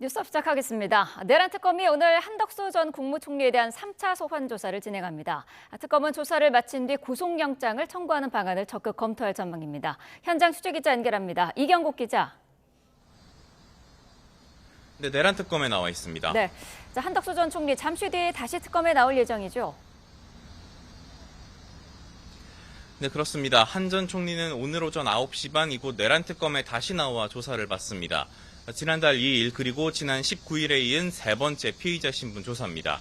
뉴스업 시작하겠습니다. 내란 특검이 오늘 한덕수 전 국무총리에 대한 3차 소환 조사를 진행합니다. 특검은 조사를 마친 뒤 구속영장을 청구하는 방안을 적극 검토할 전망입니다. 현장 취재기자 연결합니다. 이경국 기자. 네, 내란 특검에 나와 있습니다. 네, 한덕수 전 총리 잠시 뒤에 다시 특검에 나올 예정이죠? 네, 그렇습니다. 한 전 총리는 오늘 오전 9시 반 이곳 내란 특검에 다시 나와 조사를 받습니다. 지난달 2일 그리고 지난 19일에 이은 세 번째 피의자 신분 조사입니다.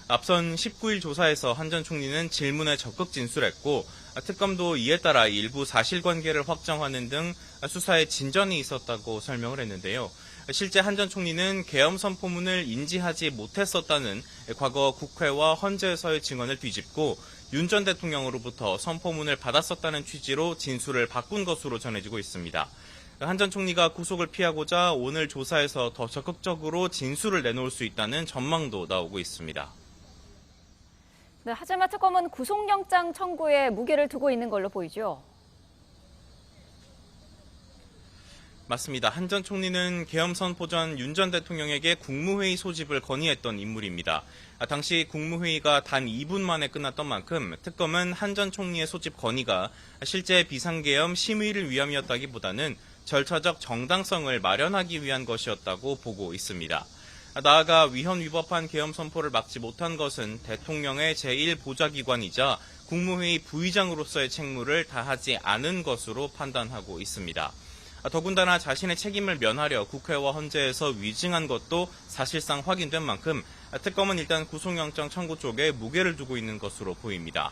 앞선 19일 조사에서 한 전 총리는 질문에 적극 진술했고 특검도 이에 따라 일부 사실관계를 확정하는 등 수사에 진전이 있었다고 설명을 했는데요. 실제 한 전 총리는 계엄 선포문을 인지하지 못했었다는 과거 국회와 헌재에서의 증언을 뒤집고 윤 전 대통령으로부터 선포문을 받았었다는 취지로 진술을 바꾼 것으로 전해지고 있습니다. 한 전 총리가 구속을 피하고자 오늘 조사에서 더 적극적으로 진술을 내놓을 수 있다는 전망도 나오고 있습니다. 네, 하지만 특검은 구속영장 청구에 무게를 두고 있는 걸로 보이죠? 맞습니다. 한 전 총리는 계엄 선포 전 윤 전 대통령에게 국무회의 소집을 건의했던 인물입니다. 당시 국무회의가 단 2분 만에 끝났던 만큼 특검은 한 전 총리의 소집 건의가 실제 비상계엄 심의를 위함이었다기보다는 절차적 정당성을 마련하기 위한 것이었다고 보고 있습니다. 나아가 위헌 위법한 계엄 선포를 막지 못한 것은 대통령의 제1보좌기관이자 국무회의 부의장으로서의 책무를 다하지 않은 것으로 판단하고 있습니다. 더군다나 자신의 책임을 면하려 국회와 헌재에서 위증한 것도 사실상 확인된 만큼 특검은 일단 구속영장 청구 쪽에 무게를 두고 있는 것으로 보입니다.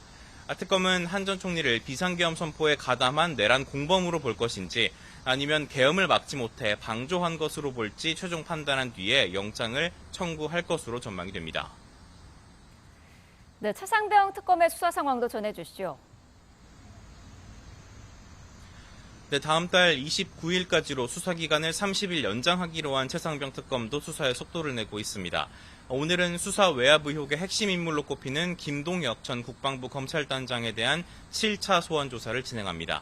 특검은 한 전 총리를 비상계엄 선포에 가담한 내란 공범으로 볼 것인지 아니면 계엄을 막지 못해 방조한 것으로 볼지 최종 판단한 뒤에 영장을 청구할 것으로 전망이 됩니다. 네, 차상병 특검의 수사 상황도 전해주시죠. 네, 다음 달 29일까지로 수사기간을 30일 연장하기로 한 최상병 특검도 수사에 속도를 내고 있습니다. 오늘은 수사 외압 의혹의 핵심 인물로 꼽히는 김동혁 전 국방부 검찰단장에 대한 7차 소환 조사를 진행합니다.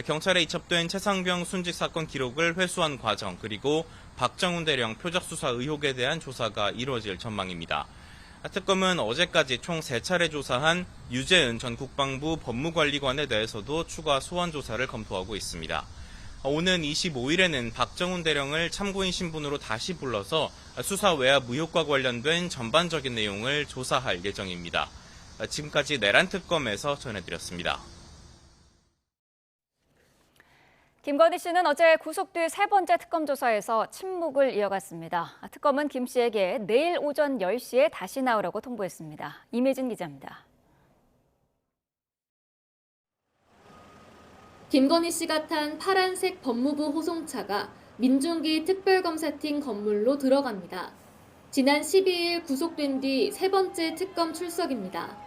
경찰에 이첩된 최상병 순직 사건 기록을 회수한 과정 그리고 박정훈 대령 표적 수사 의혹에 대한 조사가 이루어질 전망입니다. 특검은 어제까지 총 3차례 조사한 유재은 전 국방부 법무관리관에 대해서도 추가 소환 조사를 검토하고 있습니다. 오는 25일에는 박정훈 대령을 참고인 신분으로 다시 불러서 수사 외압 의혹과 관련된 전반적인 내용을 조사할 예정입니다. 지금까지 내란 특검에서 전해드렸습니다. 김건희 씨는 어제 구속 뒤 세 번째 특검 조사에서 침묵을 이어갔습니다. 특검은 김 씨에게 내일 오전 10시에 다시 나오라고 통보했습니다. 임혜진 기자입니다. 김건희 씨가 탄 파란색 법무부 호송차가 민중기 특별검사팀 건물로 들어갑니다. 지난 12일 구속된 뒤 세 번째 특검 출석입니다.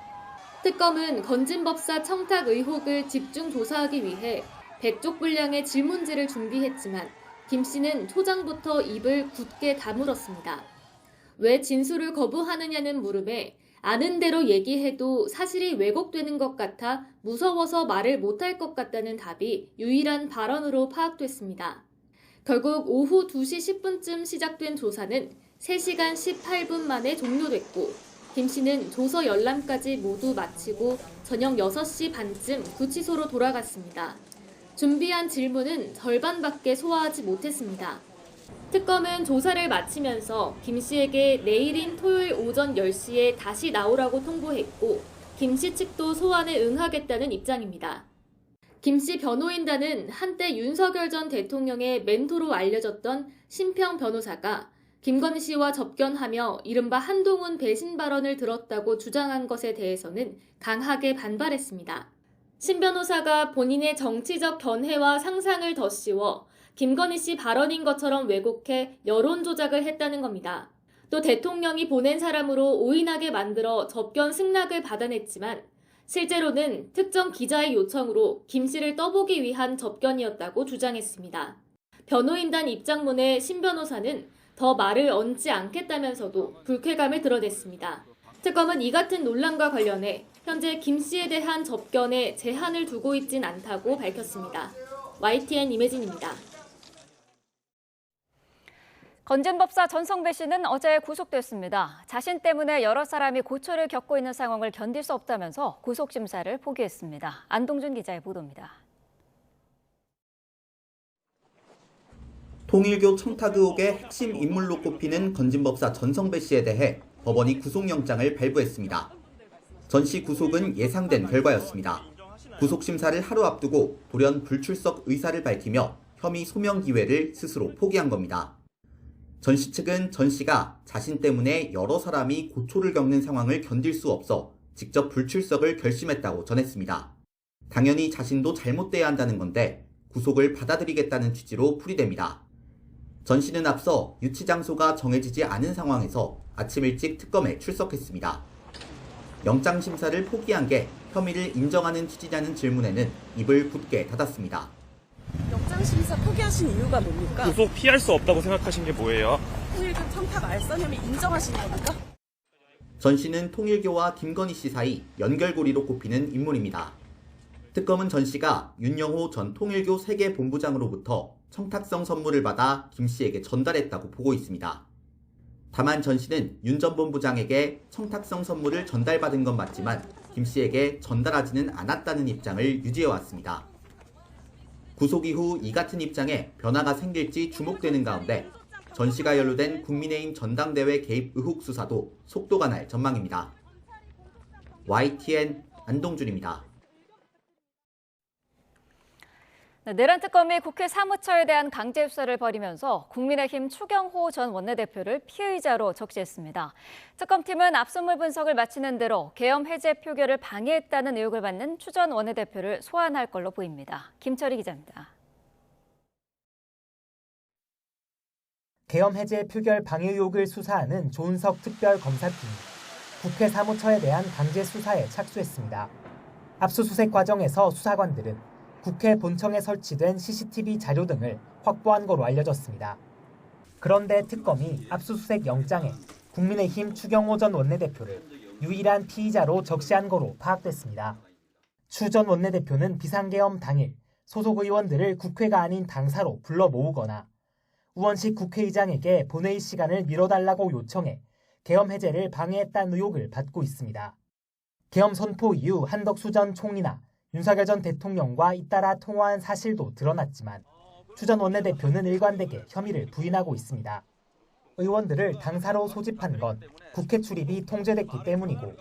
특검은 건진법사 청탁 의혹을 집중 조사하기 위해 100쪽 분량의 질문지를 준비했지만 김 씨는 초장부터 입을 굳게 다물었습니다. 왜 진술을 거부하느냐는 물음에 아는 대로 얘기해도 사실이 왜곡되는 것 같아 무서워서 말을 못할 것 같다는 답이 유일한 발언으로 파악됐습니다. 결국 오후 2시 10분쯤 시작된 조사는 3시간 18분 만에 종료됐고 김 씨는 조서 열람까지 모두 마치고 저녁 6시 반쯤 구치소로 돌아갔습니다. 준비한 질문은 절반밖에 소화하지 못했습니다. 특검은 조사를 마치면서 김 씨에게 내일인 토요일 오전 10시에 다시 나오라고 통보했고 김 씨 측도 소환에 응하겠다는 입장입니다. 김 씨 변호인단은 한때 윤석열 전 대통령의 멘토로 알려졌던 심평 변호사가 김건희 씨와 접견하며 이른바 한동훈 배신 발언을 들었다고 주장한 것에 대해서는 강하게 반발했습니다. 심 변호사가 본인의 정치적 견해와 상상을 덧씌워 김건희 씨 발언인 것처럼 왜곡해 여론 조작을 했다는 겁니다. 또 대통령이 보낸 사람으로 오인하게 만들어 접견 승낙을 받아냈지만 실제로는 특정 기자의 요청으로 김 씨를 떠보기 위한 접견이었다고 주장했습니다. 변호인단 입장문에 심 변호사는 더 말을 얹지 않겠다면서도 불쾌감을 드러냈습니다. 특검은 이 같은 논란과 관련해 현재 김 씨에 대한 접견에 제한을 두고 있진 않다고 밝혔습니다. YTN 임혜진입니다. 건진법사 전성배 씨는 어제 구속됐습니다. 자신 때문에 여러 사람이 고초를 겪고 있는 상황을 견딜 수 없다면서 구속심사를 포기했습니다. 안동준 기자의 보도입니다. 통일교 청탁 의혹의 핵심 인물로 꼽히는 건진법사 전성배 씨에 대해 법원이 구속영장을 발부했습니다. 전 씨 구속은 예상된 결과였습니다. 구속심사를 하루 앞두고 돌연 불출석 의사를 밝히며 혐의 소명 기회를 스스로 포기한 겁니다. 전 씨 측은 전 씨가 자신 때문에 여러 사람이 고초를 겪는 상황을 견딜 수 없어 직접 불출석을 결심했다고 전했습니다. 당연히 자신도 잘못돼야 한다는 건데 구속을 받아들이겠다는 취지로 풀이됩니다. 전 씨는 앞서 유치 장소가 정해지지 않은 상황에서 아침 일찍 특검에 출석했습니다. 영장 심사를 포기한 게 혐의를 인정하는 취지냐는 질문에는 입을 굳게 닫았습니다. 영장 심사 포기하신 이유가 뭡니까? 구속 피할 수 없다고 생각하신 게 뭐예요? 통일교 청탁 알선 혐의 인정하시는 겁니까? 전 씨는 통일교와 김건희 씨 사이 연결고리로 꼽히는 인물입니다. 특검은 전 씨가 윤영호 전 통일교 세계본부장으로부터 청탁성 선물을 받아 김 씨에게 전달했다고 보고 있습니다. 다만 전 씨는 윤 전 본부장에게 청탁성 선물을 전달받은 건 맞지만 김 씨에게 전달하지는 않았다는 입장을 유지해왔습니다. 구속 이후 이 같은 입장에 변화가 생길지 주목되는 가운데 전 씨가 연루된 국민의힘 전당대회 개입 의혹 수사도 속도가 날 전망입니다. YTN 안동준입니다. 내란 특검이 국회 사무처에 대한 강제 수사를 벌이면서 국민의힘 추경호 전 원내대표를 피의자로 적시했습니다. 특검팀은 압수물 분석을 마치는 대로 계엄 해제 표결을 방해했다는 의혹을 받는 추 전 원내대표를 소환할 걸로 보입니다. 김철희 기자입니다. 계엄 해제 표결 방해 의혹을 수사하는 조은석 특별검사팀이 국회 사무처에 대한 강제 수사에 착수했습니다. 압수수색 과정에서 수사관들은 국회 본청에 설치된 CCTV 자료 등을 확보한 거로 알려졌습니다. 그런데 특검이 압수수색 영장에 국민의힘 추경호 전 원내대표를 유일한 피의자로 적시한 거로 파악됐습니다. 추 전 원내대표는 비상계엄 당일 소속 의원들을 국회가 아닌 당사로 불러 모으거나 우원식 국회의장에게 본회의 시간을 미뤄달라고 요청해 계엄 해제를 방해했다는 의혹을 받고 있습니다. 계엄 선포 이후 한덕수 전 총리나 윤석열 전 대통령과 잇따라 통화한 사실도 드러났지만 추 전 원내대표는 일관되게 혐의를 부인하고 있습니다. 의원들을 당사로 소집한 건 국회 출입이 통제됐기 때문이고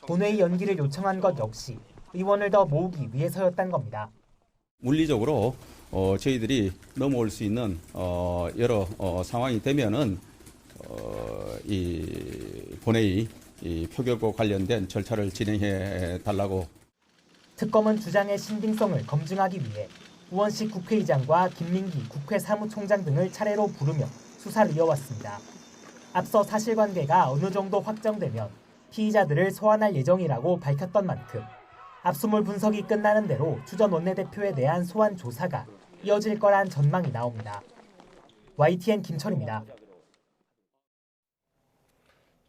본회의 연기를 요청한 것 역시 의원을 더 모으기 위해서였단 겁니다. 물리적으로 저희들이 넘어올 수 있는 여러 상황이 되면은 이 본회의 이 표결과 관련된 절차를 진행해 달라고. 특검은 주장의 신빙성을 검증하기 위해 우원식 국회의장과 김민기 국회 사무총장 등을 차례로 부르며 수사를 이어왔습니다. 앞서 사실관계가 어느 정도 확정되면 피의자들을 소환할 예정이라고 밝혔던 만큼 압수물 분석이 끝나는 대로 추 전 원내대표에 대한 소환 조사가 이어질 거란 전망이 나옵니다. YTN 김철입니다.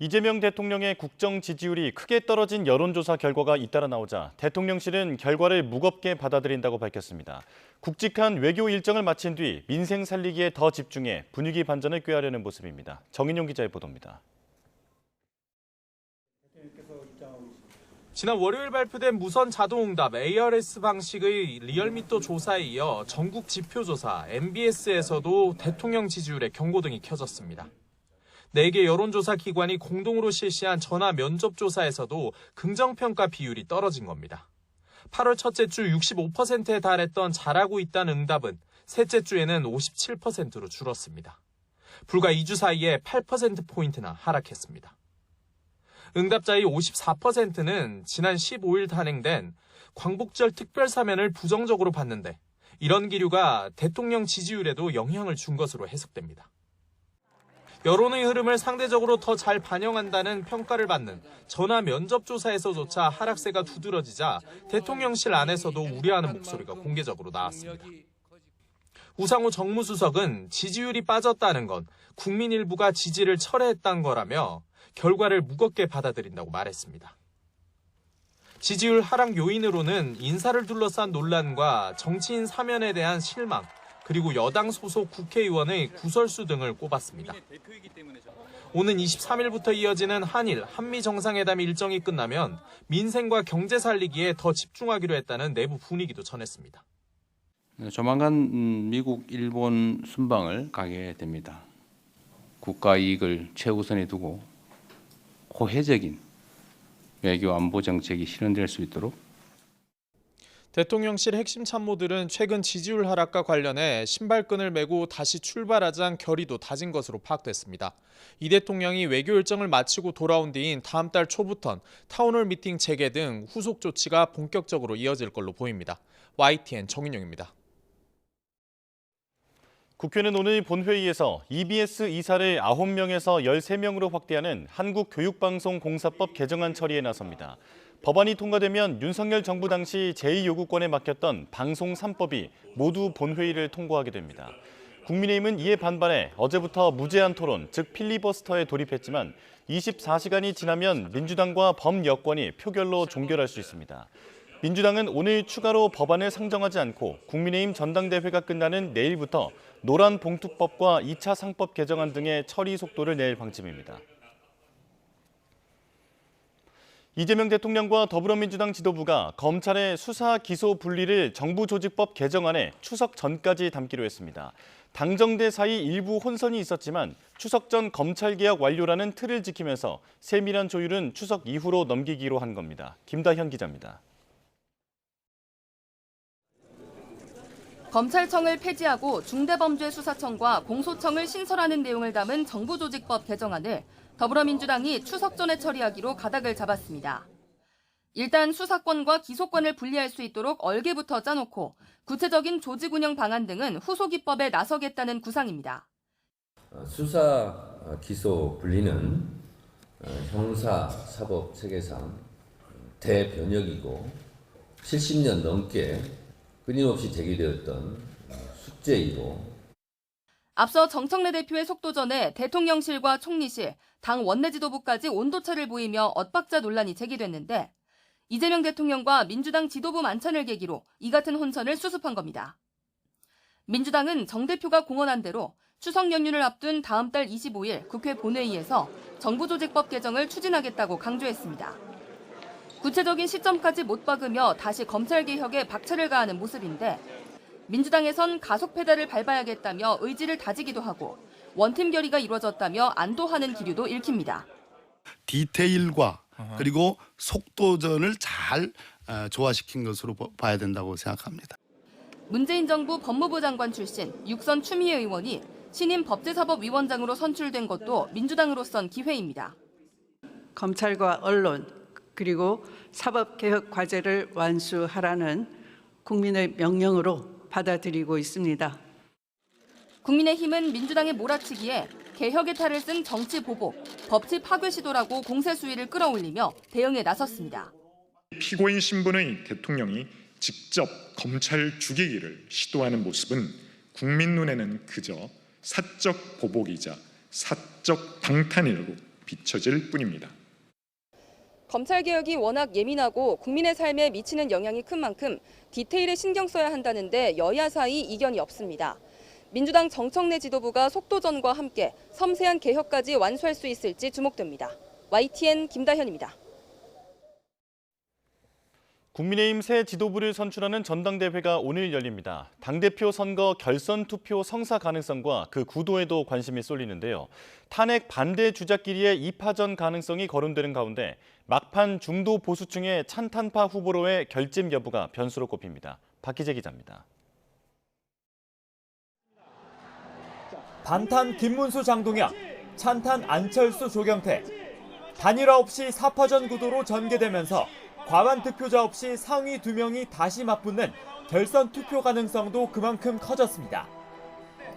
이재명 대통령의 국정 지지율이 크게 떨어진 여론조사 결과가 잇따라 나오자 대통령실은 결과를 무겁게 받아들인다고 밝혔습니다. 굵직한 외교 일정을 마친 뒤 민생 살리기에 더 집중해 분위기 반전을 꾀하려는 모습입니다. 정인용 기자의 보도입니다. 지난 월요일 발표된 무선 자동응답 ARS 방식의 리얼미터 조사에 이어 전국 지표조사 MBS에서도 대통령 지지율의 경고등이 켜졌습니다. 4개 여론조사 기관이 공동으로 실시한 전화 면접조사에서도 긍정평가 비율이 떨어진 겁니다. 8월 첫째 주 65%에 달했던 잘하고 있다는 응답은 셋째 주에는 57%로 줄었습니다. 불과 2주 사이에 8%포인트나 하락했습니다. 응답자의 54%는 지난 15일 단행된 광복절 특별사면을 부정적으로 봤는데 이런 기류가 대통령 지지율에도 영향을 준 것으로 해석됩니다. 여론의 흐름을 상대적으로 더 잘 반영한다는 평가를 받는 전화 면접조사에서조차 하락세가 두드러지자 대통령실 안에서도 우려하는 목소리가 공개적으로 나왔습니다. 우상호 정무수석은 지지율이 빠졌다는 건 국민 일부가 지지를 철회했다는 거라며 결과를 무겁게 받아들인다고 말했습니다. 지지율 하락 요인으로는 인사를 둘러싼 논란과 정치인 사면에 대한 실망, 그리고 여당 소속 국회의원의 구설수 등을 꼽았습니다. 오는 23일부터 이어지는 한일, 한미 정상회담 일정이 끝나면 민생과 경제 살리기에 더 집중하기로 했다는 내부 분위기도 전했습니다. 조만간 미국, 일본 순방을 가게 됩니다. 국가 이익을 최우선에 두고 호혜적인 외교 안보 정책이 실현될 수 있도록 대통령실 핵심 참모들은 최근 지지율 하락과 관련해 신발끈을 메고 다시 출발하자는 결의도 다진 것으로 파악됐습니다. 이 대통령이 외교 일정을 마치고 돌아온 뒤인 다음 달 초부턴 타운홀 미팅 재개 등 후속 조치가 본격적으로 이어질 걸로 보입니다. YTN 정인용입니다. 국회는 오늘 본회의에서 EBS 이사를 9명에서 13명으로 확대하는 한국교육방송공사법 개정안 처리에 나섭니다. 법안이 통과되면 윤석열 정부 당시 제2요구권에 맡겼던 방송 3법이 모두 본회의를 통과하게 됩니다. 국민의힘은 이에 반발해 어제부터 무제한 토론, 즉 필리버스터에 돌입했지만 24시간이 지나면 민주당과 범여권이 표결로 종결할 수 있습니다. 민주당은 오늘 추가로 법안을 상정하지 않고 국민의힘 전당대회가 끝나는 내일부터 노란봉투법과 2차 상법 개정안 등의 처리 속도를 낼 방침입니다. 이재명 대통령과 더불어민주당 지도부가 검찰의 수사 기소 분리를 정부조직법 개정안에 추석 전까지 담기로 했습니다. 당정대 사이 일부 혼선이 있었지만 추석 전 검찰개혁 완료라는 틀을 지키면서 세밀한 조율은 추석 이후로 넘기기로 한 겁니다. 김다현 기자입니다. 검찰청을 폐지하고 중대범죄수사청과 공소청을 신설하는 내용을 담은 정부조직법 개정안을 더불어민주당이 추석 전에 처리하기로 가닥을 잡았습니다. 일단 수사권과 기소권을 분리할 수 있도록 얼개부터 짜놓고 구체적인 조직 운영 방안 등은 후속 입법에 나서겠다는 구상입니다. 수사 기소 분리는 형사 사법 체계상 대변혁이고 70년 넘게 끊임없이 제기되었던 숙제이고 앞서 정청래 대표의 속도전에 대통령실과 총리실, 당 원내지도부까지 온도차를 보이며 엇박자 논란이 제기됐는데 이재명 대통령과 민주당 지도부 만찬을 계기로 이 같은 혼선을 수습한 겁니다. 민주당은 정 대표가 공언한 대로 추석 연휴를 앞둔 다음 달 25일 국회 본회의에서 정부조직법 개정을 추진하겠다고 강조했습니다. 구체적인 시점까지 못 박으며 다시 검찰개혁에 박차를 가하는 모습인데 민주당에선 가속 페달을 밟아야겠다며 의지를 다지기도 하고 원팀 결의가 이루어졌다며 안도하는 기류도 읽힙니다. 디테일과 그리고 속도전을 잘 조화시킨 것으로 봐야 된다고 생각합니다. 문재인 정부 법무부 장관 출신 육선 추미애 의원이 신임 법제사법위원장으로 선출된 것도 민주당으로선 기회입니다. 검찰과 언론 그리고 사법개혁 과제를 완수하라는 국민의 명령으로 받아들이고 있습니다. 국민의힘은 민주당의 몰아치기에 개혁의 탈을 쓴 정치 보복, 법치 파괴 시도라고 공세 수위를 끌어올리며 대응에 나섰습니다. 피고인 신분의 대통령이 직접 검찰 죽이기를 시도하는 모습은 국민 눈에는 그저 사적 보복이자 사적 방탄이라고 비춰질 뿐입니다. 검찰개혁이 워낙 예민하고 국민의 삶에 미치는 영향이 큰 만큼 디테일에 신경 써야 한다는데 여야 사이 이견이 없습니다. 민주당 정청래 지도부가 속도전과 함께 섬세한 개혁까지 완수할 수 있을지 주목됩니다. YTN 김다현입니다. 국민의힘 새 지도부를 선출하는 전당대회가 오늘 열립니다. 당대표 선거 결선 투표 성사 가능성과 그 구도에도 관심이 쏠리는데요. 탄핵 반대 주자끼리의 2파전 가능성이 거론되는 가운데 막판 중도 보수층의 찬탄파 후보로의 결집 여부가 변수로 꼽힙니다. 박희재 기자입니다. 반탄 김문수 장동영, 찬탄 안철수 조경태. 단일화 없이 4파전 구도로 전개되면서 과반 득표자 없이 상위 2명이 다시 맞붙는 결선 투표 가능성도 그만큼 커졌습니다.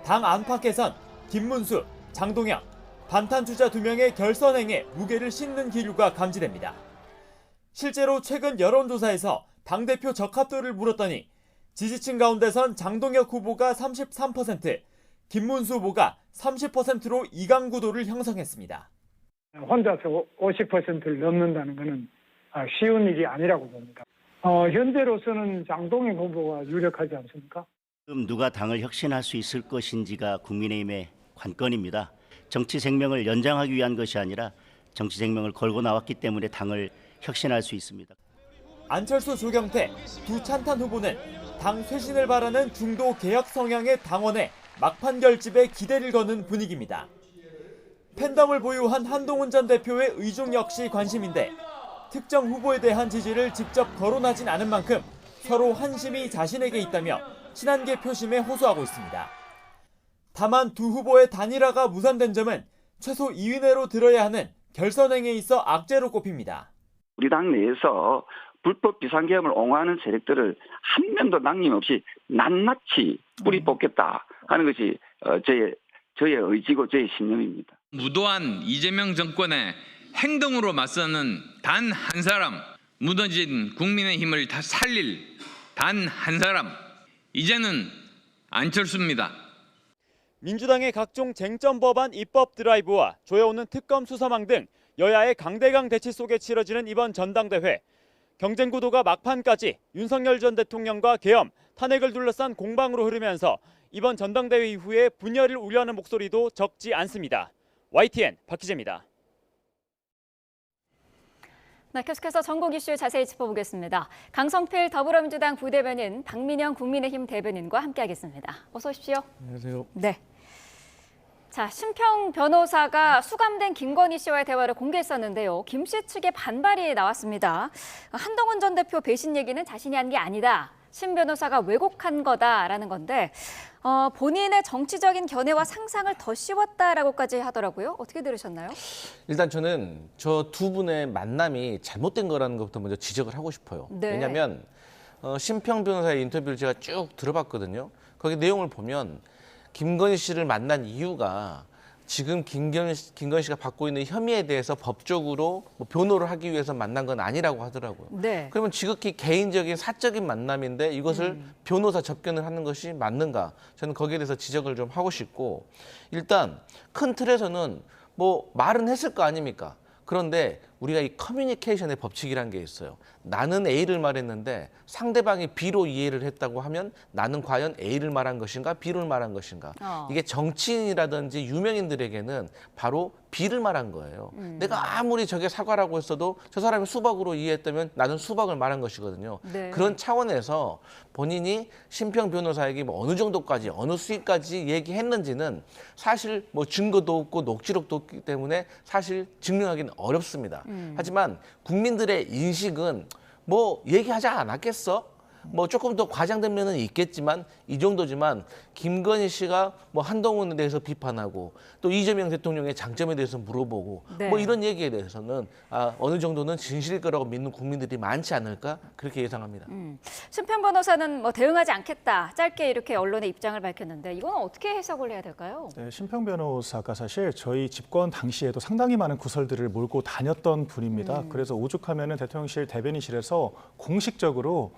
당 안팎에선 김문수, 장동영, 반탄 주자 2명의 결선행에 무게를 싣는 기류가 감지됩니다. 실제로 최근 여론조사에서 당대표 적합도를 물었더니 지지층 가운데선 장동혁 후보가 33%, 김문수 후보가 30%로 이강 구도를 형성했습니다. 혼자서 50%를 넘는다는 것은 쉬운 일이 아니라고 봅니다. 현재로서는 장동혁 후보가 유력하지 않습니까? 누가 당을 혁신할 수 있을 것인지가 국민의힘의 관건입니다. 정치 생명을 연장하기 위한 것이 아니라 정치 생명을 걸고 나왔기 때문에 당을 혁신할 수 있습니다. 안철수, 조경태 두 찬탄 후보는 당 쇄신을 바라는 중도 개혁 성향의 당원의 막판 결집에 기대를 거는 분위기입니다. 팬덤을 보유한 한동훈 전 대표의 의중 역시 관심인데 특정 후보에 대한 지지를 직접 거론하진 않은 만큼 서로 한심이 자신에게 있다며 친한계 표심에 호소하고 있습니다. 다만 두 후보의 단일화가 무산된 점은 최소 2위 내로 들어야 하는 결선행에 있어 악재로 꼽힙니다. 우리 당 내에서 불법 비상계엄을 옹호하는 세력들을 한 명도 남김없이 낱낱이 뿌리 뽑겠다 하는 것이 저의 의지고 저의 신념입니다. 무도한 이재명 정권의 행동으로 맞서는 단 한 사람, 무너진 국민의힘을 다 살릴 단 한 사람, 이제는 안철수입니다. 민주당의 각종 쟁점 법안 입법 드라이브와 조여오는 특검 수사망 등 여야의 강대강 대치 속에 치러지는 이번 전당대회. 경쟁 구도가 막판까지 윤석열 전 대통령과 계엄, 탄핵을 둘러싼 공방으로 흐르면서 이번 전당대회 이후에 분열을 우려하는 목소리도 적지 않습니다. YTN 박희재입니다. 네, 계속해서 전국 이슈 자세히 짚어보겠습니다. 강성필 더불어민주당 부대변인, 박민영 국민의힘 대변인과 함께하겠습니다. 어서 오십시오. 안녕하세요. 네. 자, 심평 변호사가 수감된 김건희 씨와의 대화를 공개했었는데요. 김 씨 측의 반발이 나왔습니다. 한동훈 전 대표 배신 얘기는 자신이 한 게 아니다. 심 변호사가 왜곡한 거다라는 건데 본인의 정치적인 견해와 상상을 더 씌웠다라고까지 하더라고요. 어떻게 들으셨나요? 일단 저는 저 두 분의 만남이 잘못된 거라는 것부터 먼저 지적을 하고 싶어요. 네. 왜냐하면 심평 변호사의 인터뷰를 제가 쭉 들어봤거든요. 거기 내용을 보면 김건희 씨를 만난 이유가 지금 김건희 씨가 받고 있는 혐의에 대해서 법적으로 변호를 하기 위해서 만난 건 아니라고 하더라고요. 네. 그러면 지극히 개인적인 사적인 만남인데 이것을 변호사 접견을 하는 것이 맞는가? 저는 거기에 대해서 지적을 좀 하고 싶고, 일단 큰 틀에서는 뭐 말은 했을 거 아닙니까? 그런데 우리가 이 커뮤니케이션의 법칙이라는 게 있어요. 나는 A를 말했는데 상대방이 B로 이해를 했다고 하면 나는 과연 A를 말한 것인가 B를 말한 것인가. 이게 정치인이라든지 유명인들에게는 바로 B를 말한 거예요. 내가 아무리 저게 사과라고 했어도 저 사람이 수박으로 이해했다면 나는 수박을 말한 것이거든요. 네. 그런 차원에서 본인이 심평 변호사에게 뭐 어느 정도까지 어느 수위까지 얘기했는지는 사실 뭐 증거도 없고 녹취록도 없기 때문에 사실 증명하기는 어렵습니다. 하지만 국민들의 인식은 뭐 얘기하지 않았겠어? 뭐 조금 더 과장된 면은 있겠지만 이 정도지만 김건희 씨가 뭐 한동훈에 대해서 비판하고 또 이재명 대통령의 장점에 대해서 물어보고 네. 뭐 이런 얘기에 대해서는 어느 정도는 진실일 거라고 믿는 국민들이 많지 않을까 그렇게 예상합니다. 심평 변호사는 뭐 대응하지 않겠다. 짧게 이렇게 언론의 입장을 밝혔는데 이건 어떻게 해석을 해야 될까요? 네, 심평 변호사가 사실 저희 집권 당시에도 상당히 많은 구설들을 몰고 다녔던 분입니다. 그래서 오죽하면은 대통령실 대변인실에서 공식적으로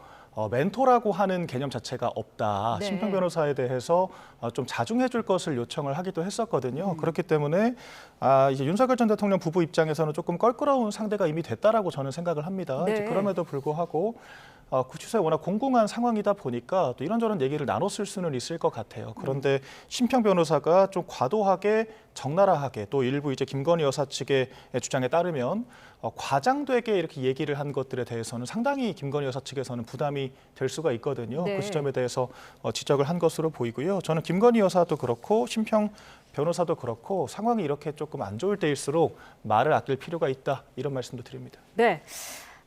멘토라고 하는 개념 자체가 없다. 네. 심평 변호사에 대해서 좀 자중해 줄 것을 요청을 하기도 했었거든요. 그렇기 때문에 이제 윤석열 전 대통령 부부 입장에서는 조금 껄끄러운 상대가 이미 됐다라고 저는 생각을 합니다. 네. 이제 그럼에도 불구하고 구치소에 워낙 공공한 상황이다 보니까 또 이런저런 얘기를 나눴을 수는 있을 것 같아요. 그런데 심평 변호사가 좀 과도하게 적나라하게 또 일부 이제 김건희 여사 측의 주장에 따르면 과장되게 이렇게 얘기를 한 것들에 대해서는 상당히 김건희 여사 측에서는 부담이 될 수가 있거든요. 네. 그 지점에 대해서 지적을 한 것으로 보이고요. 저는 김건희 여사도 그렇고 심평 변호사도 그렇고 상황이 이렇게 조금 안 좋을 때일수록 말을 아낄 필요가 있다. 이런 말씀도 드립니다. 네.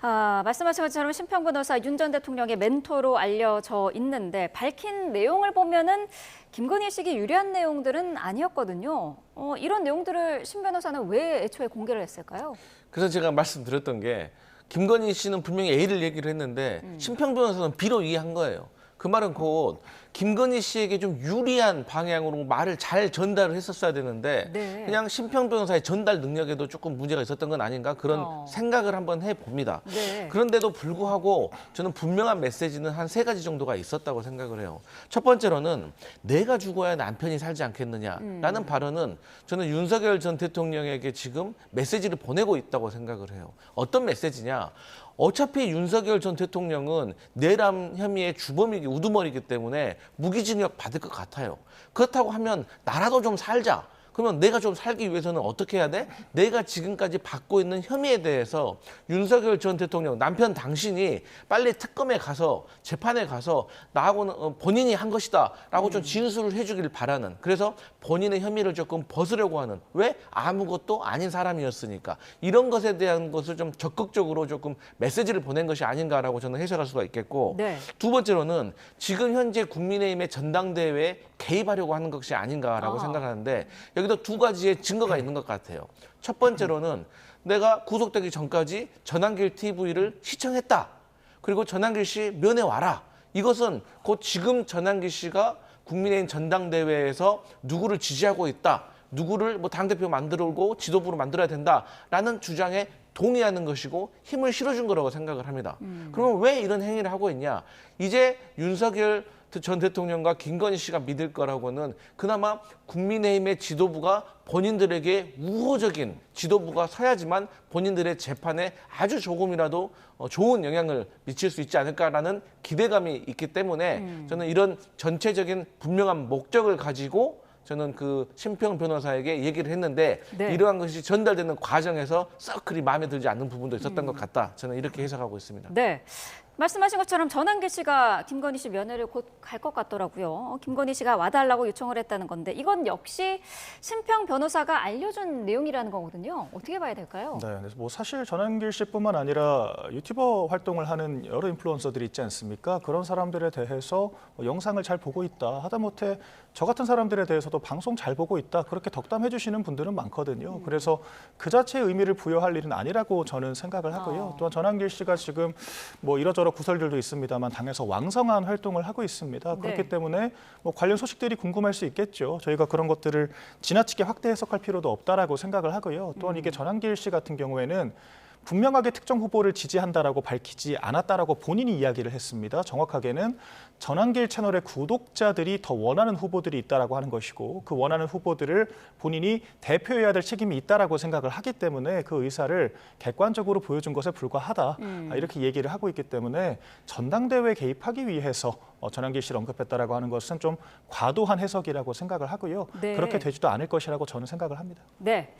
말씀하신 것처럼 심평 변호사 윤 전 대통령의 멘토로 알려져 있는데 밝힌 내용을 보면은 김건희 씨에게 유리한 내용들은 아니었거든요. 이런 내용들을 심 변호사는 왜 애초에 공개를 했을까요? 그래서 제가 말씀드렸던 게 김건희 씨는 분명히 A를 얘기를 했는데 심평 변호사는 B로 이해한 거예요. 그 말은 곧 김건희 씨에게 좀 유리한 방향으로 말을 잘 전달을 했었어야 되는데 네. 그냥 심평 변호사의 전달 능력에도 조금 문제가 있었던 건 아닌가 그런 생각을 한번 해봅니다. 네. 그런데도 불구하고 저는 분명한 메시지는 한 3가지 정도가 있었다고 생각을 해요. 첫 번째로는 내가 죽어야 남편이 살지 않겠느냐라는 발언은 저는 윤석열 전 대통령에게 지금 메시지를 보내고 있다고 생각을 해요. 어떤 메시지냐? 어차피 윤석열 전 대통령은 내란 혐의의 주범이기 우두머리이기 때문에 무기징역 받을 것 같아요. 그렇다고 하면 나라도 좀 살자. 그러면 내가 좀 살기 위해서는 어떻게 해야 돼? 내가 지금까지 받고 있는 혐의에 대해서 윤석열 전 대통령, 남편 당신이 빨리 특검에 가서 재판에 가서 나하고는 본인이 한 것이다 라고 좀 진술을 해주길 바라는, 그래서 본인의 혐의를 조금 벗으려고 하는, 왜? 아무것도 아닌 사람이었으니까. 이런 것에 대한 것을 좀 적극적으로 조금 메시지를 보낸 것이 아닌가라고 저는 해석할 수가 있겠고, 네. 두 번째로는 지금 현재 국민의힘의 전당대회에 개입하려고 하는 것이 아닌가라고 생각하는데, 여기도 두 가지의 증거가 있는 것 같아요. 첫 번째로는 내가 구속되기 전까지 전환길 TV를 시청했다. 그리고 전환길 씨 면회 와라. 이것은 곧 지금 전환길 씨가 국민의힘 전당대회에서 누구를 지지하고 있다. 누구를 뭐 당대표 만들고 지도부로 만들어야 된다라는 주장에 동의하는 것이고 힘을 실어준 거라고 생각을 합니다. 그러면 왜 이런 행위를 하고 있냐? 이제 윤석열 전 대통령과 김건희 씨가 믿을 거라고는 그나마 국민의힘의 지도부가 본인들에게 우호적인 지도부가 서야지만 본인들의 재판에 아주 조금이라도 좋은 영향을 미칠 수 있지 않을까라는 기대감이 있기 때문에 저는 이런 전체적인 분명한 목적을 가지고 저는 그 심평 변호사에게 얘기를 했는데 네. 이러한 것이 전달되는 과정에서 썩 그리 마음에 들지 않는 부분도 있었던 것 같다. 저는 이렇게 해석하고 있습니다. 네. 말씀하신 것처럼 전환길 씨가 김건희 씨 면회를 곧 갈 것 같더라고요. 김건희 씨가 와달라고 요청을 했다는 건데 이건 역시 심평 변호사가 알려준 내용이라는 거거든요. 어떻게 봐야 될까요? 네, 그래서 뭐 사실 전환길 씨뿐만 아니라 유튜버 활동을 하는 여러 인플루언서들이 있지 않습니까? 그런 사람들에 대해서 영상을 잘 보고 있다. 하다못해 저 같은 사람들에 대해서도 방송 잘 보고 있다. 그렇게 덕담해 주시는 분들은 많거든요. 그래서 그 자체의 의미를 부여할 일은 아니라고 저는 생각을 하고요. 또한 전환길 씨가 지금 뭐 이러저러 구설들도 있습니다만 당에서 왕성한 활동을 하고 있습니다. 그렇기 때문에 뭐 관련 소식들이 궁금할 수 있겠죠. 저희가 그런 것들을 지나치게 확대 해석할 필요도 없다라고 생각을 하고요. 또한 이게 전환길 씨 같은 경우에는 분명하게 특정 후보를 지지한다라고 밝히지 않았다라고 본인이 이야기를 했습니다. 정확하게는 전환길 채널의 구독자들이 더 원하는 후보들이 있다라고 하는 것이고 그 원하는 후보들을 본인이 대표해야 될 책임이 있다라고 생각을 하기 때문에 그 의사를 객관적으로 보여준 것에 불과하다. 이렇게 얘기를 하고 있기 때문에 전당대회에 개입하기 위해서 전환길 씨를 언급했다라고 하는 것은 좀 과도한 해석이라고 생각을 하고요. 네. 그렇게 되지도 않을 것이라고 저는 생각을 합니다. 네.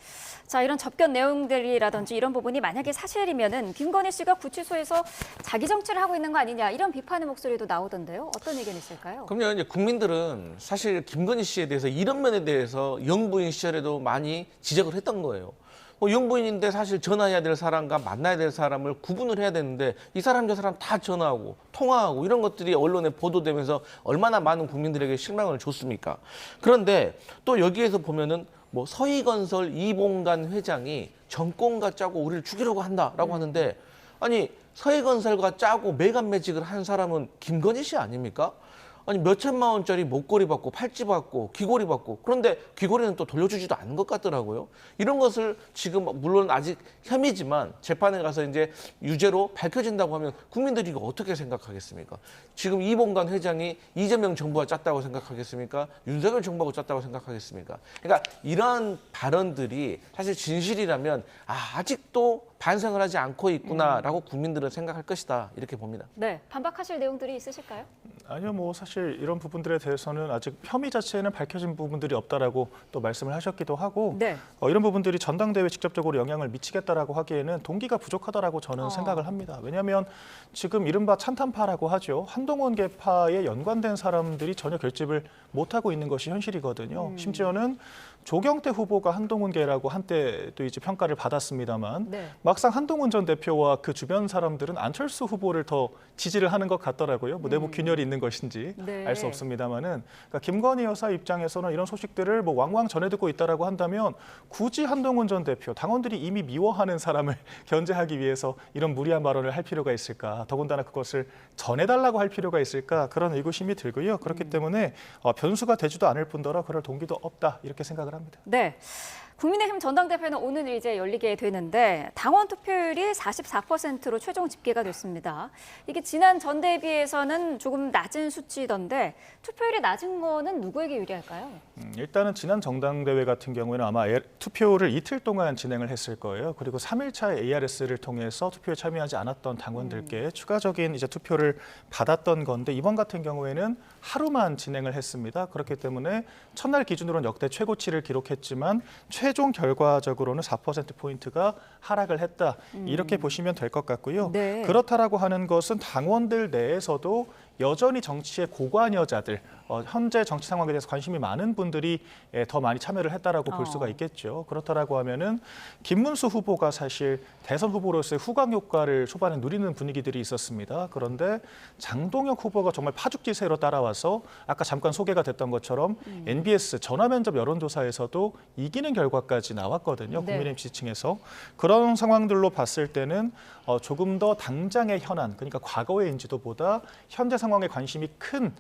자, 이런 접견 내용들이라든지 이런 부분이 만약에 사실이면은 김건희 씨가 구치소에서 자기 정치를 하고 있는 거 아니냐 이런 비판의 목소리도 나오던데요. 어떤 의견이실까요? 그럼요. 이제 국민들은 사실 김건희 씨에 대해서 이런 면에 대해서 영부인 시절에도 많이 지적을 했던 거예요. 영부인인데 사실 전화해야 될 사람과 만나야 될 사람을 구분을 해야 되는데 이 사람 저 사람 다 전화하고 통화하고 이런 것들이 언론에 보도되면서 얼마나 많은 국민들에게 실망을 줬습니까? 그런데 또 여기에서 보면은 뭐 서희건설 이봉관 회장이 정권과 짜고 우리를 죽이려고 한다라고 하는데 아니 서희건설과 짜고 매간매직을 한 사람은 김건희 씨 아닙니까? 아니 몇천만 원짜리 목걸이 받고 팔찌 받고 귀걸이 받고 그런데 귀걸이는 또 돌려주지도 않은 것 같더라고요. 이런 것을 지금 물론 아직 혐의지만 재판에 가서 이제 유죄로 밝혀진다고 하면 국민들이 이거 어떻게 생각하겠습니까? 지금 이봉관 회장이 이재명 정부가 짰다고 생각하겠습니까? 윤석열 정부가 짰다고 생각하겠습니까? 그러니까 이러한 발언들이 사실 진실이라면 아직도 반성을 하지 않고 있구나라고 국민들은 생각할 것이다 이렇게 봅니다. 네, 반박하실 내용들이 있으실까요? 아니요, 뭐 사실 이런 부분들에 대해서는 아직 혐의 자체에는 밝혀진 부분들이 없다라고 또 말씀을 하셨기도 하고 네. 이런 부분들이 전당대회에 직접적으로 영향을 미치겠다라고 하기에는 동기가 부족하다라고 저는 생각을 합니다. 왜냐하면 지금 이른바 찬탄파라고 하죠. 한동훈 계파에 연관된 사람들이 전혀 결집을 못하고 있는 것이 현실이거든요. 심지어는 조경태 후보가 한동훈계라고 한때 또 이제 평가를 받았습니다만 막상 한동훈 전 대표와 그 주변 사람들은 안철수 후보를 더 지지를 하는 것 같더라고요. 뭐 내부 균열이 있는 것인지 알 수 없습니다만은 그러니까 김건희 여사 입장에서는 이런 소식들을 뭐 왕왕 전해 듣고 있다라고 한다면 굳이 한동훈 전 대표 당원들이 이미 미워하는 사람을 견제하기 위해서 이런 무리한 발언을 할 필요가 있을까? 더군다나 그것을 전해달라고 할 필요가 있을까? 그런 의구심이 들고요. 그렇기 때문에 변수가 되지도 않을 뿐더러 그럴 동기도 없다 이렇게 생각을 합니다. 네. 국민의힘 전당대회는 오늘 이제 열리게 되는데 당원 투표율이 44%로 최종 집계가 됐습니다. 이게 지난 전대에 비해서는 조금 낮은 수치던데 투표율이 낮은 거는 누구에게 유리할까요? 일단은 지난 전당대회 같은 경우에는 아마 투표를 이틀 동안 진행을 했을 거예요. 그리고 3일차 ARS를 통해서 투표에 참여하지 않았던 당원들께 추가적인 이제 투표를 받았던 건데 이번 같은 경우에는 하루만 진행을 했습니다. 그렇기 때문에 첫날 기준으로는 역대 최고치를 기록했지만 최종 결과적으로는 4%포인트가 하락을 했다. 이렇게 보시면 될 것 같고요. 네. 그렇다라고 하는 것은 당원들 내에서도 여전히 정치의 고관여자들, 현재 정치 상황에 대해서 관심이 많은 분들이 더 많이 참여를 했다라고 볼 수가 있겠죠. 그렇다라고 하면은 김문수 후보가 사실 대선 후보로서의 후광 효과를 초반에 누리는 분위기들이 있었습니다. 그런데 장동혁 후보가 정말 파죽지세로 따라와서 아까 잠깐 소개가 됐던 것처럼 NBS 전화면접 여론조사에서도 이기는 결과까지 나왔거든요. 네. 국민의힘 지지층에서. 그런 상황들로 봤을 때는 조금 더 당장의 현안, 그러니까 과거의 인지도보다 현재 상황에 관심이 큰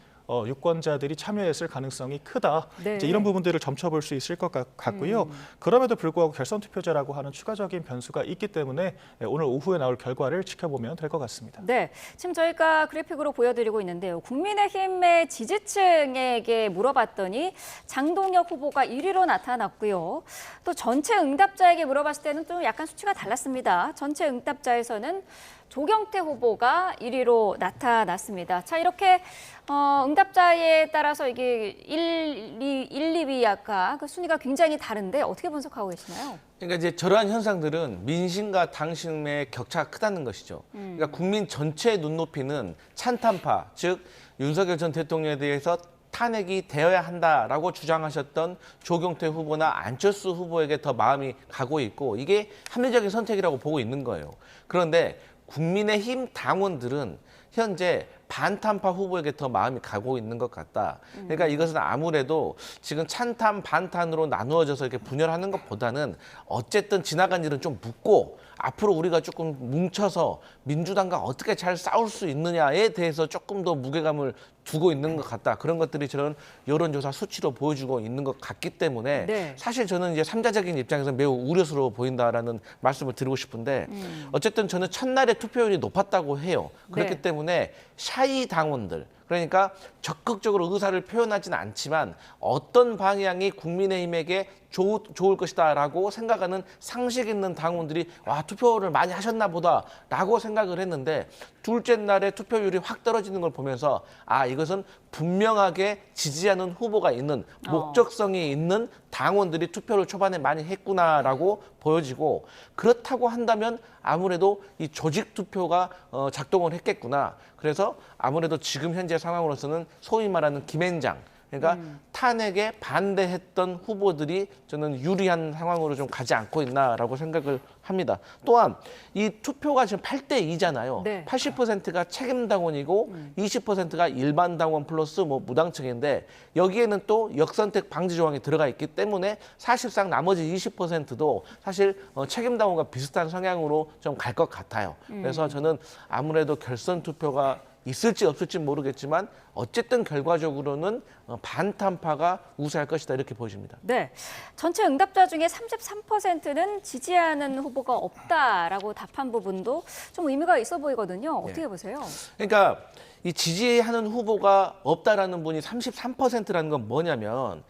유권자들이 참여했을 가능성이 크다. 네. 이제 이런 부분들을 점쳐볼 수 있을 것 같고요. 그럼에도 불구하고 결선 투표제라고 하는 추가적인 변수가 있기 때문에 오늘 오후에 나올 결과를 지켜보면 될 것 같습니다. 네, 지금 저희가 그래픽으로 보여드리고 있는데요. 국민의힘의 지지층에게 물어봤더니 장동혁 후보가 1위로 나타났고요. 또 전체 응답자에게 물어봤을 때는 또 약간 수치가 달랐습니다. 전체 응답자에서는 조경태 후보가 1위로 나타났습니다. 자, 이렇게 응답자에 따라서 이게 1, 2위 아까 그 순위가 굉장히 다른데 어떻게 분석하고 계시나요? 그러니까 이제 저러한 현상들은 민심과 당심의 격차가 크다는 것이죠. 그러니까 국민 전체의 눈높이는 찬탄파, 즉 윤석열 전 대통령에 대해서 탄핵이 되어야 한다라고 주장하셨던 조경태 후보나 안철수 후보에게 더 마음이 가고 있고 이게 합리적인 선택이라고 보고 있는 거예요. 그런데 국민의힘 당원들은 현재 반탄파 후보에게 더 마음이 가고 있는 것 같다. 그러니까 이것은 아무래도 지금 찬탄, 반탄으로 나누어져서 이렇게 분열하는 것보다는 어쨌든 지나간 일은 좀 묻고 앞으로 우리가 조금 뭉쳐서 민주당과 어떻게 잘 싸울 수 있느냐에 대해서 조금 더 무게감을 두고 있는 것 같다. 그런 것들이 저는 여론조사 수치로 보여주고 있는 것 같기 때문에 네. 사실 저는 이제 삼자적인 입장에서 매우 우려스러워 보인다라는 말씀을 드리고 싶은데 어쨌든 저는 첫날에 투표율이 높았다고 해요. 그렇기 네. 때문에 샤이 당원들 그러니까 적극적으로 의사를 표현하지는 않지만 어떤 방향이 국민의힘에게 좋을 것이다라고 생각하는 상식 있는 당원들이 와 투표를 많이 하셨나 보다라고 생각을 했는데 둘째 날에 투표율이 확 떨어지는 걸 보면서 아 이것은 분명하게 지지하는 후보가 있는 목적성이 있는 당원들이 투표를 초반에 많이 했구나라고 보여지고 그렇다고 한다면 아무래도 이 조직 투표가 작동을 했겠구나. 그래서 아무래도 지금 현재 상황으로서는 소위 말하는 김앤장 그러니까 탄핵에 반대했던 후보들이 저는 유리한 상황으로 좀 가지 않고 있나라고 생각을 합니다. 또한 이 투표가 지금 8대2잖아요. 네. 80%가 책임당원이고 20%가 일반 당원 플러스 뭐 무당층인데 여기에는 또 역선택 방지 조항이 들어가 있기 때문에 사실상 나머지 20%도 사실 책임당원과 비슷한 성향으로 좀 갈 것 같아요. 그래서 저는 아무래도 결선 투표가 있을지 없을지 모르겠지만 어쨌든 결과적으로는 반탄파가 우세할 것이다 이렇게 보여집니다. 네, 전체 응답자 중에 33%는 지지하는 후보가 없다라고 답한 부분도 좀 의미가 있어 보이거든요. 어떻게 보세요? 그러니까 이 지지하는 후보가 없다라는 분이 33%라는 건 뭐냐면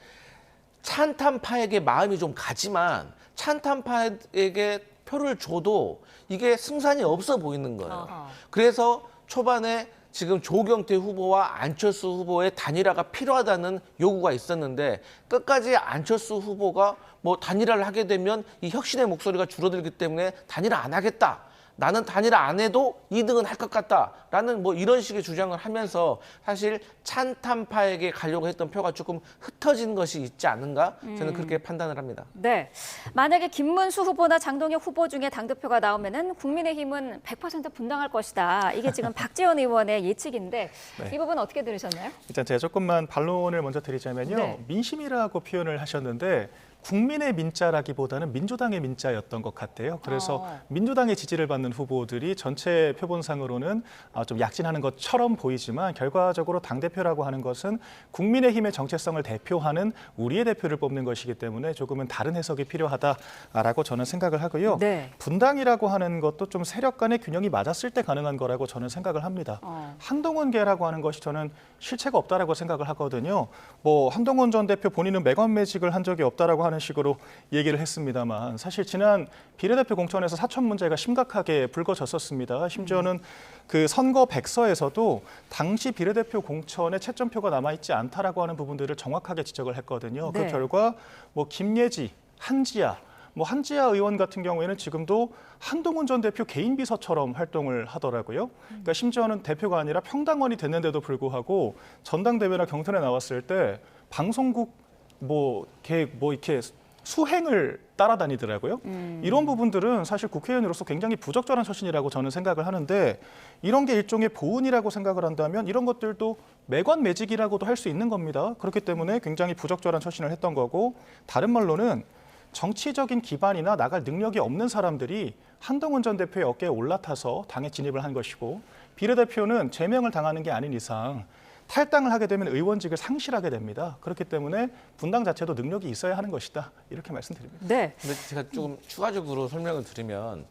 찬탄파에게 마음이 좀 가지만 찬탄파에게 표를 줘도 이게 승산이 없어 보이는 거예요. 그래서 초반에 지금 조경태 후보와 안철수 후보의 단일화가 필요하다는 요구가 있었는데 끝까지 안철수 후보가 뭐 단일화를 하게 되면 이 혁신의 목소리가 줄어들기 때문에 단일화 안 하겠다. 나는 단일화 안 해도 2등은 할 것 같다라는 뭐 이런 식의 주장을 하면서 사실 찬탄파에게 가려고 했던 표가 조금 흩어진 것이 있지 않은가 저는 그렇게 판단을 합니다. 네, 만약에 김문수 후보나 장동혁 후보 중에 당대표가 나오면은 국민의힘은 100% 분당할 것이다. 이게 지금 박지원 의원의 예측인데 네. 이 부분 어떻게 들으셨나요? 일단 제가 조금만 반론을 먼저 드리자면요. 네. 민심이라고 표현을 하셨는데 국민의 민자라기보다는 민주당의 민자였던 것 같아요. 그래서 민주당의 지지를 받는 후보들이 전체 표본상으로는 좀 약진하는 것처럼 보이지만 결과적으로 당대표라고 하는 것은 국민의힘의 정체성을 대표하는 우리의 대표를 뽑는 것이기 때문에 조금은 다른 해석이 필요하다라고 저는 생각을 하고요. 네. 분당이라고 하는 것도 좀 세력 간의 균형이 맞았을 때 가능한 거라고 저는 생각을 합니다. 한동훈계라고 하는 것이 저는 실체가 없다라고 생각을 하거든요. 뭐 한동훈 전 대표 본인은 매관매직을 한 적이 없다라고 하는 식으로 얘기를 했습니다만 사실 지난 비례대표 공천에서 사천 문제가 심각하게 불거졌었습니다. 심지어는 그 선거 백서에서도 당시 비례대표 공천에 채점표가 남아있지 않다라고 하는 부분들을 정확하게 지적을 했거든요. 네. 그 결과 뭐 김예지, 한지아, 한지아 의원 같은 경우에는 지금도 한동훈 전 대표 개인 비서처럼 활동을 하더라고요. 그러니까 심지어는 대표가 아니라 평당원이 됐는데도 불구하고 전당대회나 경선에 나왔을 때 방송국 이렇게 수행을 따라다니더라고요. 이런 부분들은 사실 국회의원으로서 굉장히 부적절한 처신이라고 저는 생각을 하는데 이런 게 일종의 보은이라고 생각을 한다면 이런 것들도 매관매직이라고도 할 수 있는 겁니다. 그렇기 때문에 굉장히 부적절한 처신을 했던 거고 다른 말로는 정치적인 기반이나 나갈 능력이 없는 사람들이 한동훈 전 대표의 어깨에 올라타서 당에 진입을 한 것이고 비례대표는 제명을 당하는 게 아닌 이상 탈당을 하게 되면 의원직을 상실하게 됩니다. 그렇기 때문에 분당 자체도 능력이 있어야 하는 것이다. 이렇게 말씀드립니다. 네. 근데 제가 조금 추가적으로 설명을 드리면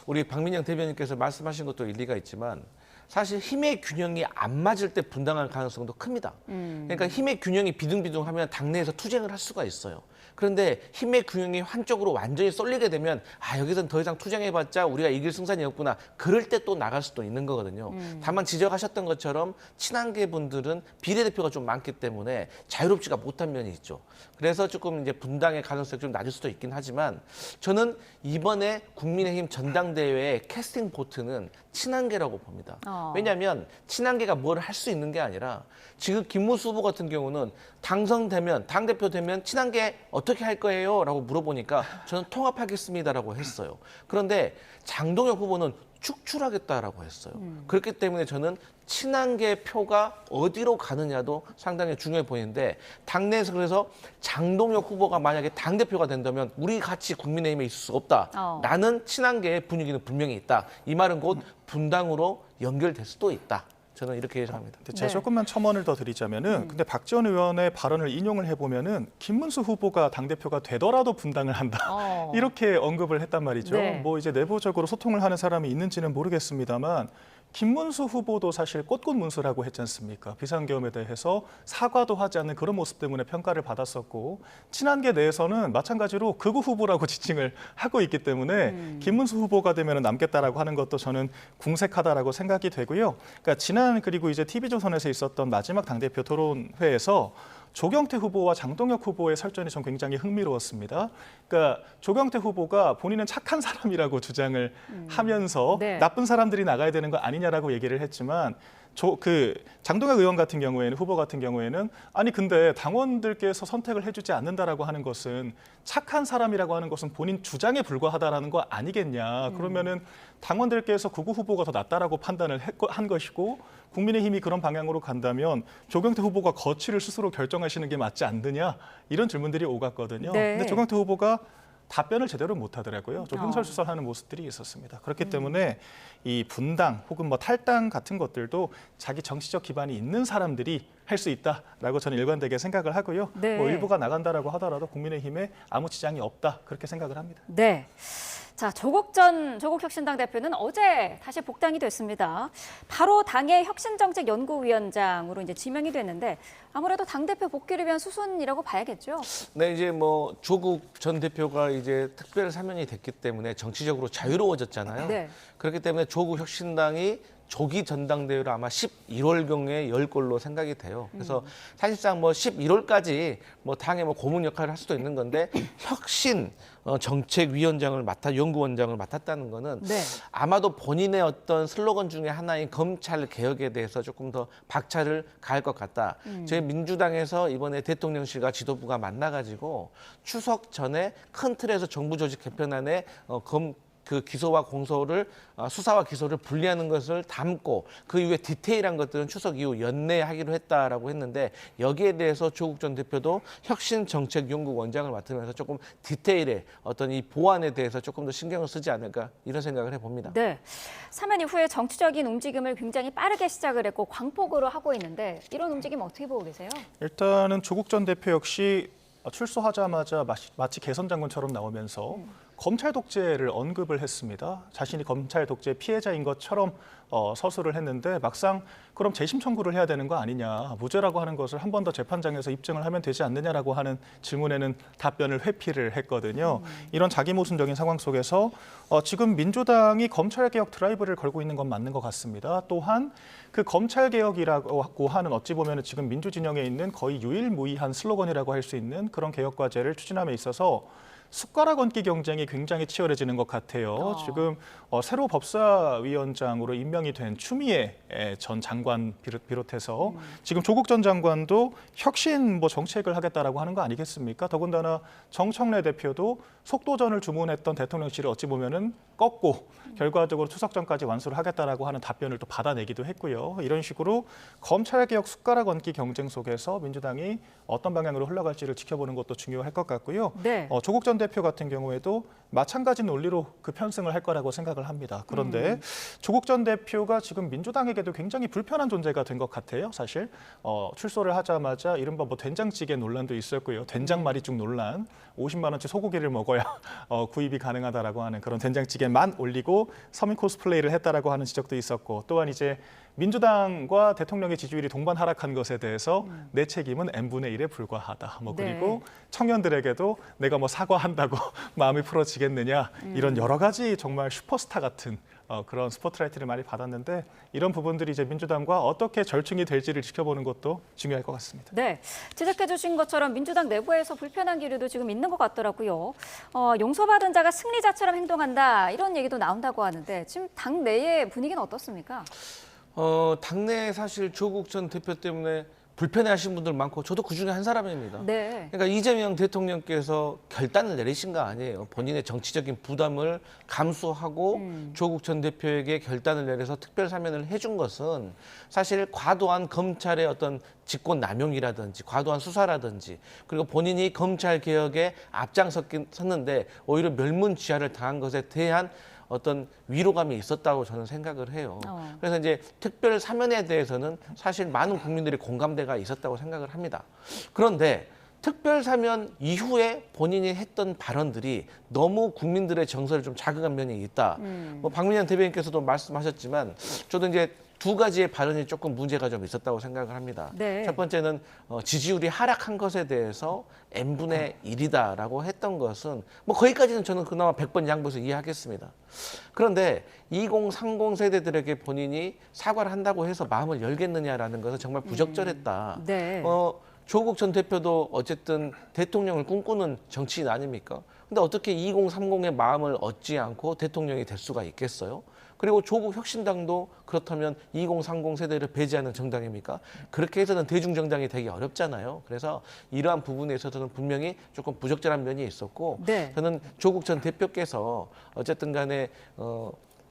우리 박민영 대변인께서 말씀하신 것도 일리가 있지만 사실 힘의 균형이 안 맞을 때 분당할 가능성도 큽니다. 그러니까 힘의 균형이 비등비등하면 당내에서 투쟁을 할 수가 있어요. 그런데 힘의 균형이 한쪽으로 완전히 쏠리게 되면 여기서는 더 이상 투쟁해봤자 우리가 이길 승산이 없구나. 그럴 때 또 나갈 수도 있는 거거든요. 다만 지적하셨던 것처럼 친한계 분들은 비례대표가 좀 많기 때문에 자유롭지가 못한 면이 있죠. 그래서 조금 이제 분당의 가능성이 좀 낮을 수도 있긴 하지만 저는 이번에 국민의힘 전당대회의 캐스팅 보트는 친한계라고 봅니다. 왜냐하면 친한계가 뭘 할 수 있는 게 아니라 지금 김문수 후보 같은 경우는 당선되면 당대표 되면 친한계 어떻게 할 거예요? 라고 물어보니까 저는 통합하겠습니다라고 했어요. 그런데 장동혁 후보는 축출하겠다라고 했어요. 그렇기 때문에 저는 친한계 표가 어디로 가느냐도 상당히 중요해 보이는데 당내에서 그래서 장동혁 후보가 만약에 당대표가 된다면 우리 같이 국민의힘에 있을 수 없다라는 친한계의 분위기는 분명히 있다. 이 말은 곧 분당으로 연결될 수도 있다. 저는 이렇게 예상합니다. 제가 조금만 첨언을 더 드리자면은 근데 박지원 의원의 발언을 인용을 해보면은 김문수 후보가 당대표가 되더라도 분당을 한다. 이렇게 언급을 했단 말이죠. 네. 이제 내부적으로 소통을 하는 사람이 있는지는 모르겠습니다만 김문수 후보도 사실 꽃꽃문수라고 했지 않습니까? 비상계엄에 대해서 사과도 하지 않는 그런 모습 때문에 평가를 받았었고 친한계 내에서는 마찬가지로 극우 후보라고 지칭을 하고 있기 때문에 김문수 후보가 되면 남겠다라고 하는 것도 저는 궁색하다라고 생각이 되고요. 그러니까 지난 그리고 이제 TV조선에서 있었던 마지막 당대표 토론회에서 조경태 후보와 장동혁 후보의 설전이 전 굉장히 흥미로웠습니다. 그러니까 조경태 후보가 본인은 착한 사람이라고 주장을 하면서 나쁜 사람들이 나가야 되는 거 아니냐라고 얘기를 했지만 장동혁 의원 같은 경우에는 후보 같은 경우에는 아니 근데 당원들께서 선택을 해주지 않는다라고 하는 것은 착한 사람이라고 하는 것은 본인 주장에 불과하다라는 거 아니겠냐. 그러면은 당원들께서 극우 후보가 더 낫다라고 판단을 한 것이고 국민의힘이 그런 방향으로 간다면 조경태 후보가 거취를 스스로 결정하시는 게 맞지 않느냐 이런 질문들이 오갔거든요. 네. 근데 조경태 후보가 답변을 제대로 못하더라고요. 좀 횡설수설하는 모습들이 있었습니다. 그렇기 때문에 이 분당 혹은 탈당 같은 것들도 자기 정치적 기반이 있는 사람들이 할 수 있다라고 저는 일관되게 생각을 하고요. 네. 일부가 나간다라고 하더라도 국민의힘에 아무 지장이 없다 그렇게 생각을 합니다. 네. 자, 조국 혁신당 대표는 어제 다시 복당이 됐습니다. 바로 당의 혁신정책연구위원장으로 이제 지명이 됐는데 아무래도 당대표 복귀를 위한 수순이라고 봐야겠죠. 네, 이제 조국 전 대표가 이제 특별 사면이 됐기 때문에 정치적으로 자유로워졌잖아요. 네. 그렇기 때문에 조국 혁신당이 조기 전당대회를 아마 11월경에 열 걸로 생각이 돼요. 그래서 사실상 11월까지 당의 고문 역할을 할 수도 있는 건데 혁신 정책위원장을 연구원장을 맡았다는 거는 아마도 본인의 어떤 슬로건 중에 하나인 검찰 개혁에 대해서 조금 더 박차를 가할 것 같다. 저희 민주당에서 이번에 대통령실과 지도부가 만나가지고 추석 전에 큰 틀에서 정부 조직 개편안에 그 기소와 공소를 수사와 기소를 분리하는 것을 담고 그 이후에 디테일한 것들은 추석 이후 연내하기로 했다라고 했는데 여기에 대해서 조국 전 대표도 혁신정책연구원장을 맡으면서 조금 디테일의 어떤 이 보완에 대해서 조금 더 신경을 쓰지 않을까 이런 생각을 해봅니다. 네, 사면 이후에 정치적인 움직임을 굉장히 빠르게 시작을 했고 광폭으로 하고 있는데 이런 움직임 어떻게 보고 계세요? 일단은 조국 전 대표 역시 출소하자마자 마치 개선 장군처럼 나오면서 검찰 독재를 언급을 했습니다. 자신이 검찰 독재 피해자인 것처럼 서술을 했는데 막상 그럼 재심 청구를 해야 되는 거 아니냐, 무죄라고 하는 것을 한 번 더 재판장에서 입증을 하면 되지 않느냐라고 하는 질문에는 답변을 회피를 했거든요. 이런 자기 모순적인 상황 속에서 지금 민주당이 검찰개혁 드라이브를 걸고 있는 건 맞는 것 같습니다. 또한 그 검찰개혁이라고 하는 어찌 보면 지금 민주진영에 있는 거의 유일무이한 슬로건이라고 할 수 있는 그런 개혁과제를 추진함에 있어서 숟가락 얹기 경쟁이 굉장히 치열해지는 것 같아요. 지금 새로 법사위원장으로 임명이 된 추미애 전 장관 비롯해서 지금 조국 전 장관도 혁신 정책을 하겠다라고 하는 거 아니겠습니까? 더군다나 정청래 대표도 속도전을 주문했던 대통령실을 어찌 보면은 꺾고 결과적으로 추석 전까지 완수를 하겠다라고 하는 답변을 또 받아내기도 했고요. 이런 식으로 검찰개혁 숟가락 얹기 경쟁 속에서 민주당이 어떤 방향으로 흘러갈지를 지켜보는 것도 중요할 것 같고요. 네. 조국 전 대표 같은 경우에도 마찬가지 논리로 그 편승을 할 거라고 생각을 합니다. 그런데 조국 전 대표가 지금 민주당에게도 굉장히 불편한 존재가 된 것 같아요. 사실 출소를 하자마자 이른바 된장찌개 논란도 있었고요. 된장마리죽 논란, 50만 원치 소고기를 먹어야 구입이 가능하다라고 하는 그런 된장찌개만 올리고 서민 코스플레이를 했다라고 하는 지적도 있었고, 또한 이제 민주당과 대통령의 지지율이 동반 하락한 것에 대해서 내 책임은 n분의 1에 불과하다. 그리고 청년들에게도 내가 사과한다고 마음이 풀어지겠느냐, 이런 여러 가지 정말 슈퍼스타 같은 그런 스포트라이트를 많이 받았는데 이런 부분들이 이제 민주당과 어떻게 절충이 될지를 지켜보는 것도 중요할 것 같습니다. 네, 지적해 주신 것처럼 민주당 내부에서 불편한 기류도 지금 있는 것 같더라고요. 용서받은 자가 승리자처럼 행동한다, 이런 얘기도 나온다고 하는데 지금 당 내의 분위기는 어떻습니까? 당내에 사실 조국 전 대표 때문에 불편해하신 분들 많고 저도 그중에 한 사람입니다. 네. 그러니까 이재명 대통령께서 결단을 내리신 거 아니에요. 본인의 정치적인 부담을 감수하고 조국 전 대표에게 결단을 내려서 특별 사면을 해준 것은 사실 과도한 검찰의 어떤 직권 남용이라든지 과도한 수사라든지 그리고 본인이 검찰 개혁에 앞장섰는데 오히려 멸문지화를 당한 것에 대한 어떤 위로감이 있었다고 저는 생각을 해요. 그래서 이제 특별 사면에 대해서는 사실 많은 국민들의 공감대가 있었다고 생각을 합니다. 그런데 특별 사면 이후에 본인이 했던 발언들이 너무 국민들의 정서를 좀 자극한 면이 있다. 박민현 대변인께서도 말씀하셨지만 저도 이제 두 가지의 발언이 조금 문제가 좀 있었다고 생각을 합니다. 네. 첫 번째는 지지율이 하락한 것에 대해서 n분의 1이다라고 했던 것은 거기까지는 저는 그나마 100번 양보해서 이해하겠습니다. 그런데 2030 세대들에게 본인이 사과를 한다고 해서 마음을 열겠느냐라는 것은 정말 부적절했다. 네. 조국 전 대표도 어쨌든 대통령을 꿈꾸는 정치인 아닙니까? 근데 어떻게 2030의 마음을 얻지 않고 대통령이 될 수가 있겠어요? 그리고 조국 혁신당도 그렇다면 2030 세대를 배제하는 정당입니까? 그렇게 해서는 대중정당이 되기 어렵잖아요. 그래서 이러한 부분에 있어서는 분명히 조금 부적절한 면이 있었고 저는 조국 전 대표께서 어쨌든 간에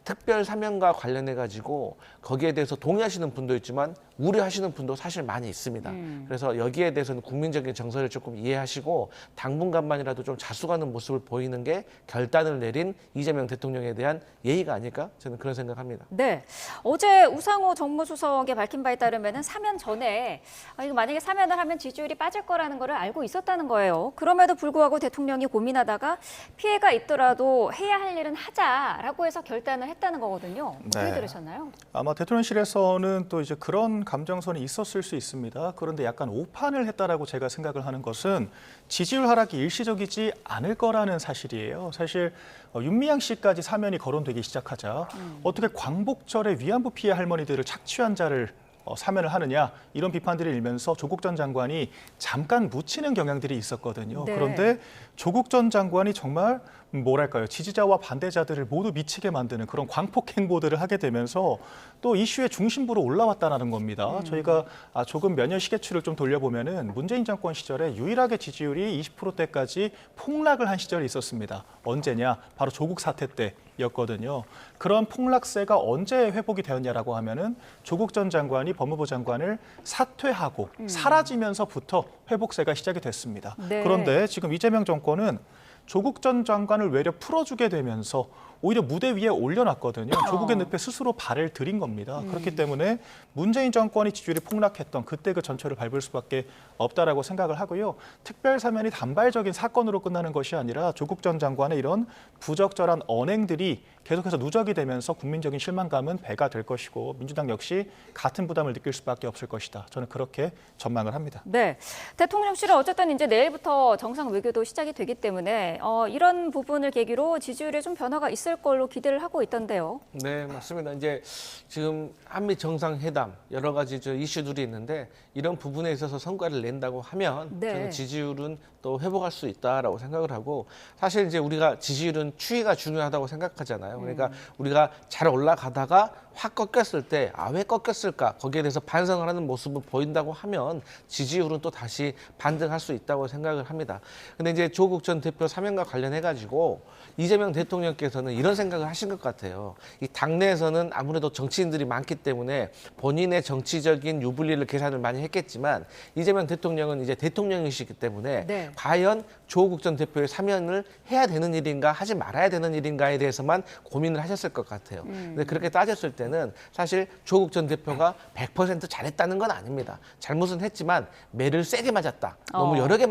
특별 사면과 관련해 가지고 거기에 대해서 동의하시는 분도 있지만 우려하시는 분도 사실 많이 있습니다. 그래서 여기에 대해서는 국민적인 정서를 조금 이해하시고 당분간만이라도 좀 자숙하는 모습을 보이는 게 결단을 내린 이재명 대통령에 대한 예의가 아닐까? 저는 그런 생각합니다. 네, 어제 우상호 정무수석의 밝힌 바에 따르면 사면 전에 이거 만약에 사면을 하면 지지율이 빠질 거라는 걸 알고 있었다는 거예요. 그럼에도 불구하고 대통령이 고민하다가 피해가 있더라도 해야 할 일은 하자라고 해서 결단을 했다는 거거든요. 어떻게 들으셨나요? 아마 대통령실에서는 또 이제 그런 감정선이 있었을 수 있습니다. 그런데 약간 오판을 했다라고 제가 생각을 하는 것은 지지율 하락이 일시적이지 않을 거라는 사실이에요. 사실 윤미향 씨까지 사면이 거론되기 시작하자 어떻게 광복절에 위안부 피해 할머니들을 착취한 자를 사면을 하느냐, 이런 비판들이 일면서 조국 전 장관이 잠깐 묻히는 경향들이 있었거든요. 네. 그런데 조국 전 장관이 정말 뭐랄까요, 지지자와 반대자들을 모두 미치게 만드는 그런 광폭 행보들을 하게 되면서 또 이슈의 중심부로 올라왔다는 겁니다. 저희가 조금 몇 년 시계추를 좀 돌려보면은 문재인 정권 시절에 유일하게 지지율이 20%대까지 폭락을 한 시절이 있었습니다. 언제냐? 바로 조국 사태 때였거든요. 그런 폭락세가 언제 회복이 되었냐라고 하면은 조국 전 장관이 법무부 장관을 사퇴하고 사라지면서부터 회복세가 시작이 됐습니다. 네. 그런데 지금 이재명 정권은 조국 전 장관을 외려 풀어주게 되면서 오히려 무대 위에 올려놨거든요. 조국의 늪에 스스로 발을 들인 겁니다. 그렇기 때문에 문재인 정권이 지지율이 폭락했던 그때 그 전철을 밟을 수밖에 없다라고 생각을 하고요. 특별 사면이 단발적인 사건으로 끝나는 것이 아니라 조국 전 장관의 이런 부적절한 언행들이 계속해서 누적이 되면서 국민적인 실망감은 배가 될 것이고 민주당 역시 같은 부담을 느낄 수밖에 없을 것이다. 저는 그렇게 전망을 합니다. 네, 대통령실은 어쨌든 이제 내일부터 정상 외교도 시작이 되기 때문에 이런 부분을 계기로 지지율에 좀 변화가 있을 걸로 기대를 하고 있던데요. 네, 맞습니다. 이제 지금 한미 정상회담 여러 가지 이슈들이 있는데 이런 부분에 있어서 성과를 낸다고 하면 네. 저는 지지율은 또 회복할 수 있다라고 생각을 하고 사실 이제 우리가 지지율은 추이가 중요하다고 생각하잖아요. 그러니까 우리가 잘 올라가다가 확 꺾였을 때 왜 꺾였을까 거기에 대해서 반성을 하는 모습을 보인다고 하면 지지율은 또 다시 반등할 수 있다고 생각을 합니다. 근데 이제 조국 전 대표 사면과 관련해 가지고 이재명 대통령께서는 이런 생각을 하신 것 같아요. 이 당내에서는 아무래도 정치인들이 많기 때문에 본인의 정치적인 유불리를 계산을 많이 했겠지만 이재명 대통령은 이제 대통령이시기 때문에 네. 과연 조국 전 대표의 사면을 해야 되는 일인가 하지 말아야 되는 일인가에 대해서만 고민을 하셨을 것 같아요. 근데 그렇게 따졌을 때는 사실 조국 전 대표가 100% 잘했다는 건 아닙니다. 잘못은 했지만 매를 세게 맞았다. 너무 여러 대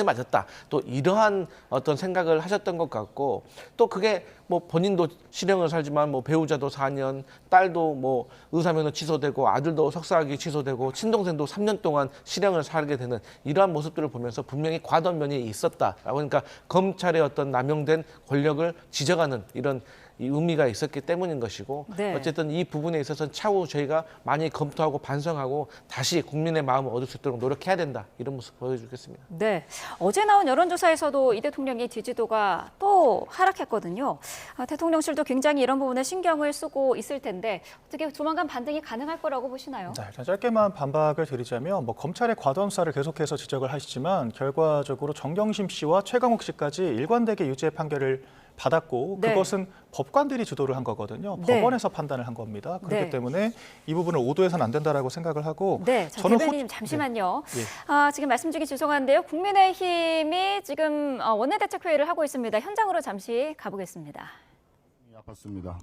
맞았다. 또 이러한 어떤 생각을 하셨던 것 같고 또 그게 뭐 본인도 실형을 살지만 뭐 배우자도 4년, 딸도 뭐 의사면허 취소되고 아들도 석사학위 취소되고 친동생도 3년 동안 실형을 살게 되는 이러한 모습들을 보면서 분명히 과도한 면이 있었다라고 그러니까 검찰의 어떤 남용된 권력을 지적하는 이런 이 의미가 있었기 때문인 것이고 네. 어쨌든 이 부분에 있어서는 차후 저희가 많이 검토하고 반성하고 다시 국민의 마음을 얻을 수 있도록 노력해야 된다 이런 모습 보여주겠습니다. 네, 어제 나온 여론조사에서도 이 대통령의 지지도가 또 하락했거든요. 대통령실도 굉장히 이런 부분에 신경을 쓰고 있을 텐데 어떻게 조만간 반등이 가능할 거라고 보시나요? 네, 일단 짧게만 반박을 드리자면 검찰의 과도한 수사를 계속해서 지적을 하시지만 결과적으로 정경심 씨와 최강욱 씨까지 일관되게 유죄 판결을 받았고 네. 그것은 법관들이 주도를 한 거거든요. 네. 법원에서 판단을 한 겁니다. 그렇기 네. 때문에 이 부분을 오도해서는 안 된다라고 생각을 하고 네, 저는 대변인 잠시만요. 네. 지금 말씀 주기 죄송한데요. 국민의힘이 지금 원내대책회의를 하고 있습니다. 현장으로 잠시 가보겠습니다. 아팠습니다.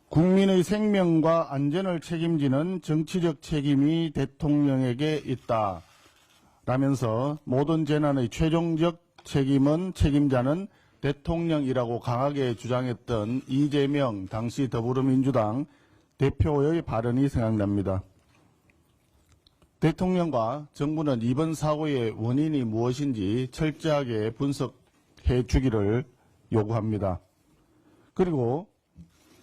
국민의 생명과 안전을 책임지는 정치적 책임이 대통령에게 있다. 라면서 모든 재난의 최종적 책임자는 대통령이라고 강하게 주장했던 이재명 당시 더불어민주당 대표의 발언이 생각납니다. 대통령과 정부는 이번 사고의 원인이 무엇인지 철저하게 분석해 주기를 요구합니다. 그리고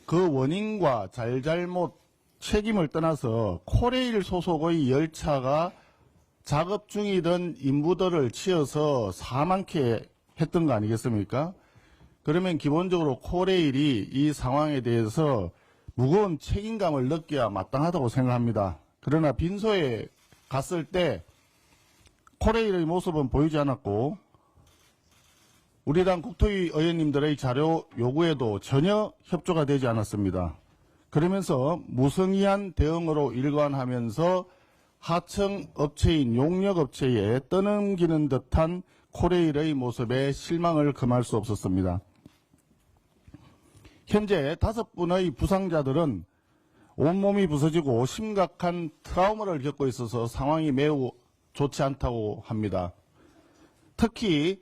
그 원인과 잘잘못 책임을 떠나서 코레일 소속의 열차가 작업 중이던 인부들을 치어서 사망케 했던 거 아니겠습니까? 그러면 기본적으로 코레일이 이 상황에 대해서 무거운 책임감을 느껴야 마땅하다고 생각합니다. 그러나 빈소에 갔을 때 코레일의 모습은 보이지 않았고 우리 당 국토위 의원님들의 자료 요구에도 전혀 협조가 되지 않았습니다. 그러면서 무성의한 대응으로 일관하면서 하청 업체인 용역업체에 떠넘기는 듯한 코레일의 모습에 실망을 금할 수 없었습니다. 현재 5분의 부상자들은 온몸이 부서지고 심각한 트라우마를 겪고 있어서 상황이 매우 좋지 않다고 합니다. 특히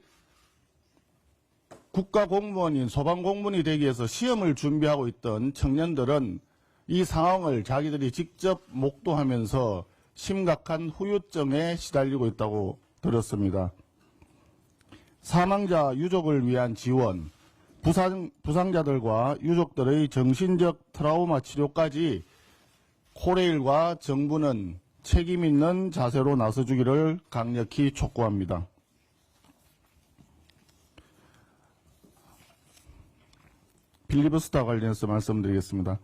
국가공무원인 소방공무원이 되기 위해서 시험을 준비하고 있던 청년들은 이 상황을 자기들이 직접 목도하면서 심각한 후유증에 시달리고 있다고 들었습니다. 사망자 유족을 위한 지원, 부상자들과 유족들의 정신적 트라우마 치료까지 코레일과 정부는 책임 있는 자세로 나서주기를 강력히 촉구합니다. 필리버스터 관련해서 말씀드리겠습니다.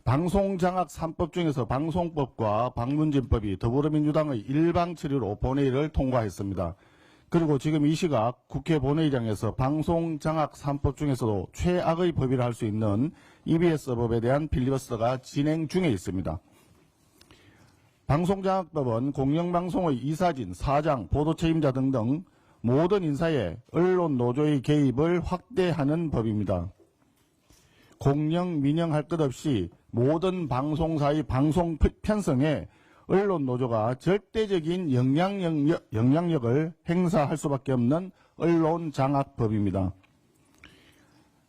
방송장악 3법 중에서 방송법과 방문진법이 더불어민주당의 일방 처리로 본회의를 통과했습니다. 그리고 지금 이 시각 국회 본회의장에서 방송장악 3법 중에서도 최악의 법이라 할 수 있는 EBS법에 대한 필리버스터가 진행 중에 있습니다. 방송장악법은 공영방송의 이사진, 사장, 보도책임자 등등 모든 인사에 언론 노조의 개입을 확대하는 법입니다. 공영, 민영 할 것 없이 모든 방송사의 방송 편성에 언론 노조가 절대적인 영향력을 행사할 수밖에 없는 언론장악법입니다.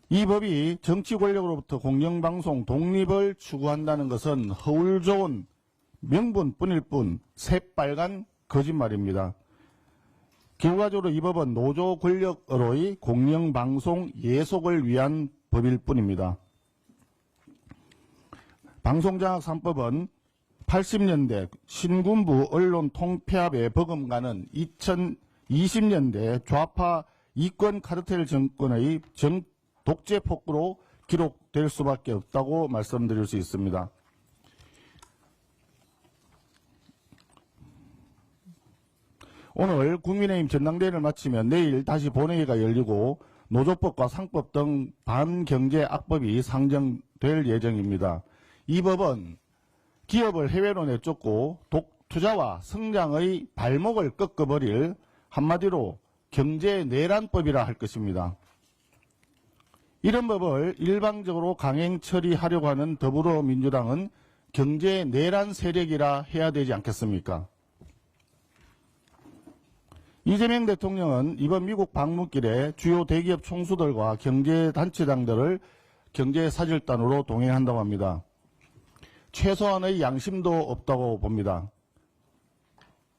이 법이 정치 권력으로부터 공영방송 독립을 추구한다는 것은 허울 좋은 명분뿐일 뿐 새빨간 거짓말입니다. 결과적으로 이 법은 노조 권력으로의 공영방송 예속을 위한 법일 뿐입니다. 방송장악 3법은 80년대 신군부 언론 통폐합에 버금가는 2020년대 좌파 이권 카르텔 정권의 독재 폭구로 기록될 수밖에 없다고 말씀드릴 수 있습니다. 오늘 국민의힘 전당대회를 마치면 내일 다시 본회의가 열리고 노조법과 상법 등 반경제 악법이 상정될 예정입니다. 이 법은 기업을 해외로 내쫓고 투자와 성장의 발목을 꺾어버릴 한마디로 경제 내란법이라 할 것입니다. 이런 법을 일방적으로 강행 처리하려고 하는 더불어민주당은 경제 내란 세력이라 해야 되지 않겠습니까? 이재명 대통령은 이번 미국 방문길에 주요 대기업 총수들과 경제단체장들을 경제사절단으로 동행한다고 합니다. 최소한의 양심도 없다고 봅니다.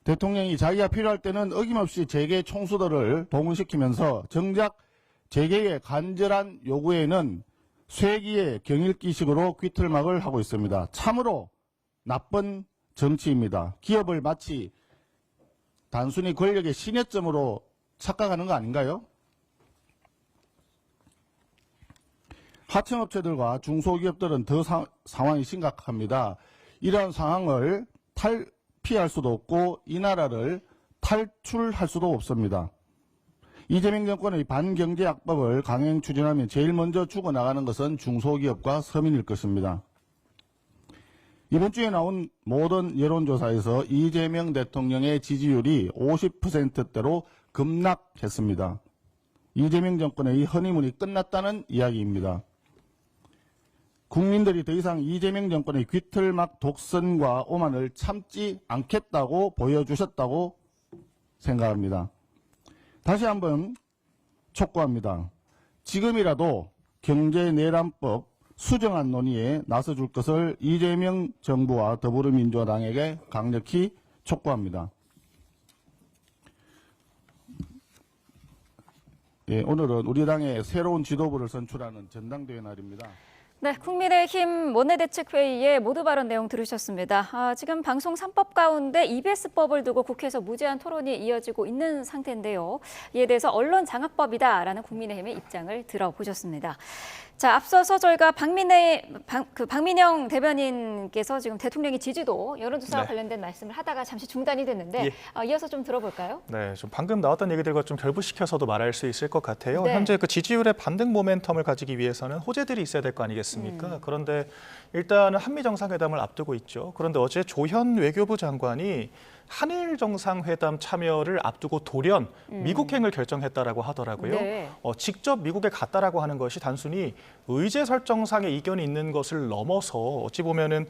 대통령이 자기가 필요할 때는 어김없이 재계 총수들을 동원시키면서 정작 재계의 간절한 요구에는 쇠기의 경일기식으로 귀틀막을 하고 있습니다. 참으로 나쁜 정치입니다. 기업을 마치 단순히 권력의 신여점으로 착각하는 거 아닌가요? 하청업체들과 중소기업들은 더 상황이 심각합니다. 이러한 상황을 피할 수도 없고 이 나라를 탈출할 수도 없습니다. 이재명 정권의 반경제 악법을 강행 추진하면 제일 먼저 죽어나가는 것은 중소기업과 서민일 것입니다. 이번 주에 나온 모든 여론조사에서 이재명 대통령의 지지율이 50%대로 급락했습니다. 이재명 정권의 허니문이 끝났다는 이야기입니다. 국민들이 더 이상 이재명 정권의 귀틀막 독선과 오만을 참지 않겠다고 보여주셨다고 생각합니다. 다시 한번 촉구합니다. 지금이라도 경제내란법 수정안 논의에 나서줄 것을 이재명 정부와 더불어민주당에게 강력히 촉구합니다. 예, 오늘은 우리 당의 새로운 지도부를 선출하는 전당대회 날입니다. 네, 국민의힘 원내대책회의에 모두 발언 내용 들으셨습니다. 지금 방송 3법 가운데 EBS법을 두고 국회에서 무제한 토론이 이어지고 있는 상태인데요. 이에 대해서 언론장악법이다라는 국민의힘의 입장을 들어보셨습니다. 자, 앞서서 저희가 박민영 대변인께서 지금 대통령의 지지도 여론조사와 관련된 말씀을 하다가 잠시 중단이 됐는데 이어서 좀 들어볼까요? 네, 좀 방금 나왔던 얘기들과 좀 결부시켜서도 말할 수 있을 것 같아요. 네. 현재 그 지지율의 반등 모멘텀을 가지기 위해서는 호재들이 있어야 될 거 아니겠습니까? 그런데 일단은 한미 정상회담을 앞두고 있죠. 그런데 어제 조현 외교부 장관이 한일 정상회담 참여를 앞두고 돌연 미국행을 결정했다라고 하더라고요. 네. 직접 미국에 갔다라고 하는 것이 단순히 의제 설정상의 이견이 있는 것을 넘어서 어찌 보면은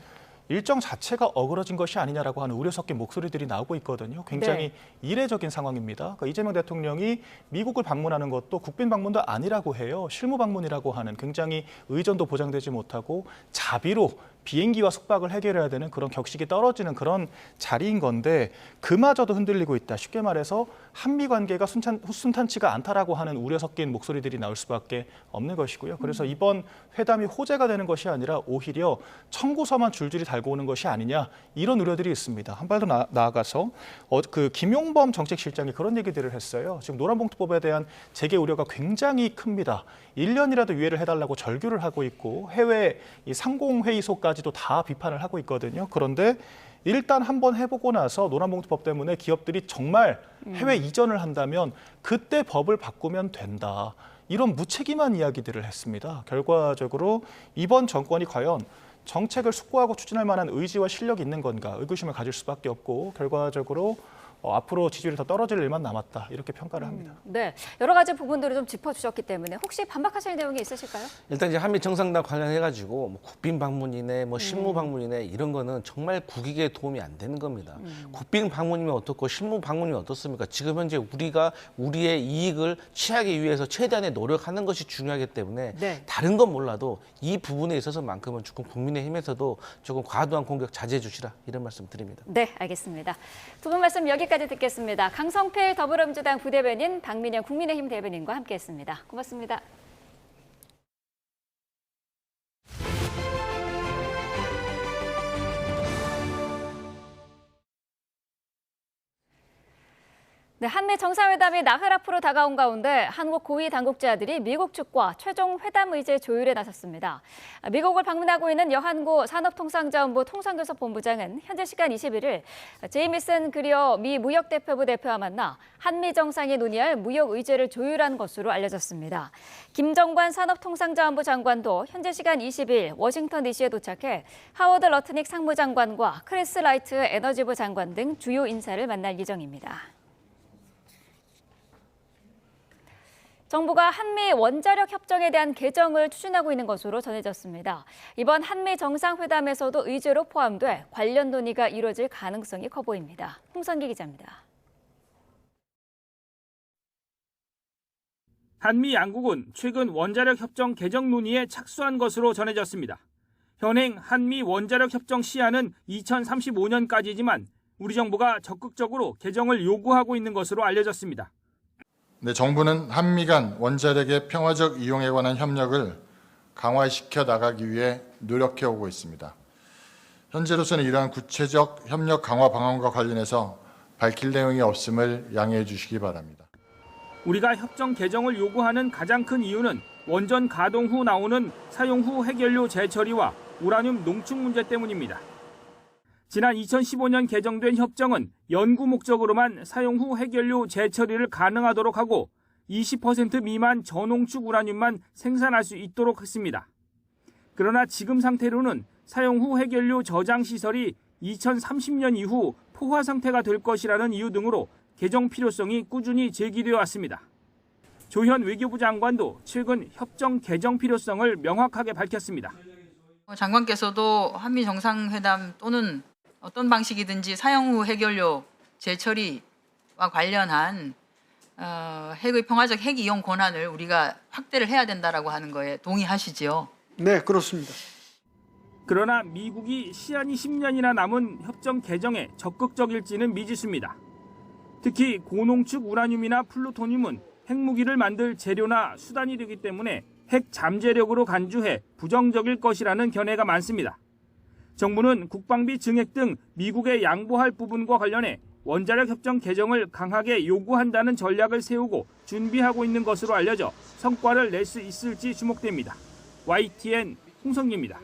일정 자체가 어그러진 것이 아니냐라고 하는 우려 섞인 목소리들이 나오고 있거든요. 굉장히 이례적인 상황입니다. 그러니까 이재명 대통령이 미국을 방문하는 것도 국빈 방문도 아니라고 해요. 실무 방문이라고 하는 굉장히 의전도 보장되지 못하고 자비로 비행기와 숙박을 해결해야 되는 그런 격식이 떨어지는 그런 자리인 건데 그마저도 흔들리고 있다. 쉽게 말해서 한미 관계가 순탄치가 않다라고 하는 우려 섞인 목소리들이 나올 수밖에 없는 것이고요. 그래서 이번 회담이 호재가 되는 것이 아니라 오히려 청구서만 줄줄이 달고 오는 것이 아니냐 이런 우려들이 있습니다. 한 발 더 나아가서 그 김용범 정책실장이 그런 얘기들을 했어요. 지금 노란봉투법에 대한 재개 우려가 굉장히 큽니다. 1년이라도 유예를 해달라고 절규를 하고 있고 해외 이 상공회의소까지도 다 비판을 하고 있거든요. 그런데 일단 한번 해보고 나서 노란봉투법 때문에 기업들이 정말 해외 이전을 한다면 그때 법을 바꾸면 된다. 이런 무책임한 이야기들을 했습니다. 결과적으로 이번 정권이 과연 정책을 숙고하고 추진할 만한 의지와 실력이 있는 건가 의구심을 가질 수밖에 없고 결과적으로 앞으로 지지율이 더 떨어질 일만 남았다 이렇게 평가를 합니다. 네, 여러 가지 부분들을 좀 짚어주셨기 때문에 혹시 반박하실 내용이 있으실까요? 일단 이제 한미 정상회담 관련해가지고 뭐 국빈 방문이네, 뭐 실무 방문이네 이런 거는 정말 국익에 도움이 안 되는 겁니다. 국빈 방문이면 어떻고 실무 방문이면 어떻습니까? 지금 현재 우리가 우리의 이익을 취하기 위해서 최대한의 노력하는 것이 중요하기 때문에 네. 다른 건 몰라도 이 부분에 있어서만큼은 조금 국민의힘에서도 조금 과도한 공격 자제해 주시라 이런 말씀 드립니다. 네, 알겠습니다. 두 분 말씀 여기까지 듣겠습니다. 강성필 더불어민주당 부대변인, 박민영 국민의힘 대변인과 함께했습니다. 고맙습니다. 네, 한미 정상회담이 나흘 앞으로 다가온 가운데 한국 고위 당국자들이 미국 측과 최종 회담 의제 조율에 나섰습니다. 미국을 방문하고 있는 여한구 산업통상자원부 통상교섭본부장은 현재 시간 21일 제이미슨 그리어 미 무역대표부 대표와 만나 한미 정상이 논의할 무역 의제를 조율한 것으로 알려졌습니다. 김정관 산업통상자원부 장관도 현재 시간 20일 워싱턴 DC에 도착해 하워드 러트닉 상무장관과 크리스 라이트 에너지부 장관 등 주요 인사를 만날 예정입니다. 정부가 한미 원자력 협정에 대한 개정을 추진하고 있는 것으로 전해졌습니다. 이번 한미 정상회담에서도 의제로 포함돼 관련 논의가 이루어질 가능성이 커 보입니다. 홍선기 기자입니다. 한미 양국은 최근 원자력 협정 개정 논의에 착수한 것으로 전해졌습니다. 현행 한미 원자력 협정 시한은 2035년까지지만 우리 정부가 적극적으로 개정을 요구하고 있는 것으로 알려졌습니다. 네, 정부는 한미 간 원자력의 평화적 이용에 관한 협력을 강화시켜 나가기 위해 노력해 오고 있습니다. 현재로서는 이러한 구체적 협력 강화 방안과 관련해서 밝힐 내용이 없음을 양해해 주시기 바랍니다. 우리가 협정 개정을 요구하는 가장 큰 이유는 원전 가동 후 나오는 사용 후 핵연료 재처리와 우라늄 농축 문제 때문입니다. 지난 2015년 개정된 협정은 연구 목적으로만 사용 후 핵연료 재처리를 가능하도록 하고 20% 미만 저농축 우라늄만 생산할 수 있도록 했습니다. 그러나 지금 상태로는 사용 후 핵연료 저장 시설이 2030년 이후 포화 상태가 될 것이라는 이유 등으로 개정 필요성이 꾸준히 제기되어 왔습니다. 조현 외교부 장관도 최근 협정 개정 필요성을 명확하게 밝혔습니다. 장관께서도 한미 정상회담 또는 어떤 방식이든지 사용 후 핵연료 재처리와 관련한 핵의 평화적 핵 이용 권한을 우리가 확대를 해야 된다라고 하는 거에 동의하시죠? 네, 그렇습니다. 그러나 미국이 시한이 10년이나 남은 협정 개정에 적극적일지는 미지수입니다. 특히 고농축 우라늄이나 플루토늄은 핵무기를 만들 재료나 수단이 되기 때문에 핵 잠재력으로 간주해 부정적일 것이라는 견해가 많습니다. 정부는 국방비 증액 등 미국에 양보할 부분과 관련해 원자력 협정 개정을 강하게 요구한다는 전략을 세우고 준비하고 있는 것으로 알려져 성과를 낼 수 있을지 주목됩니다. YTN 홍성기입니다.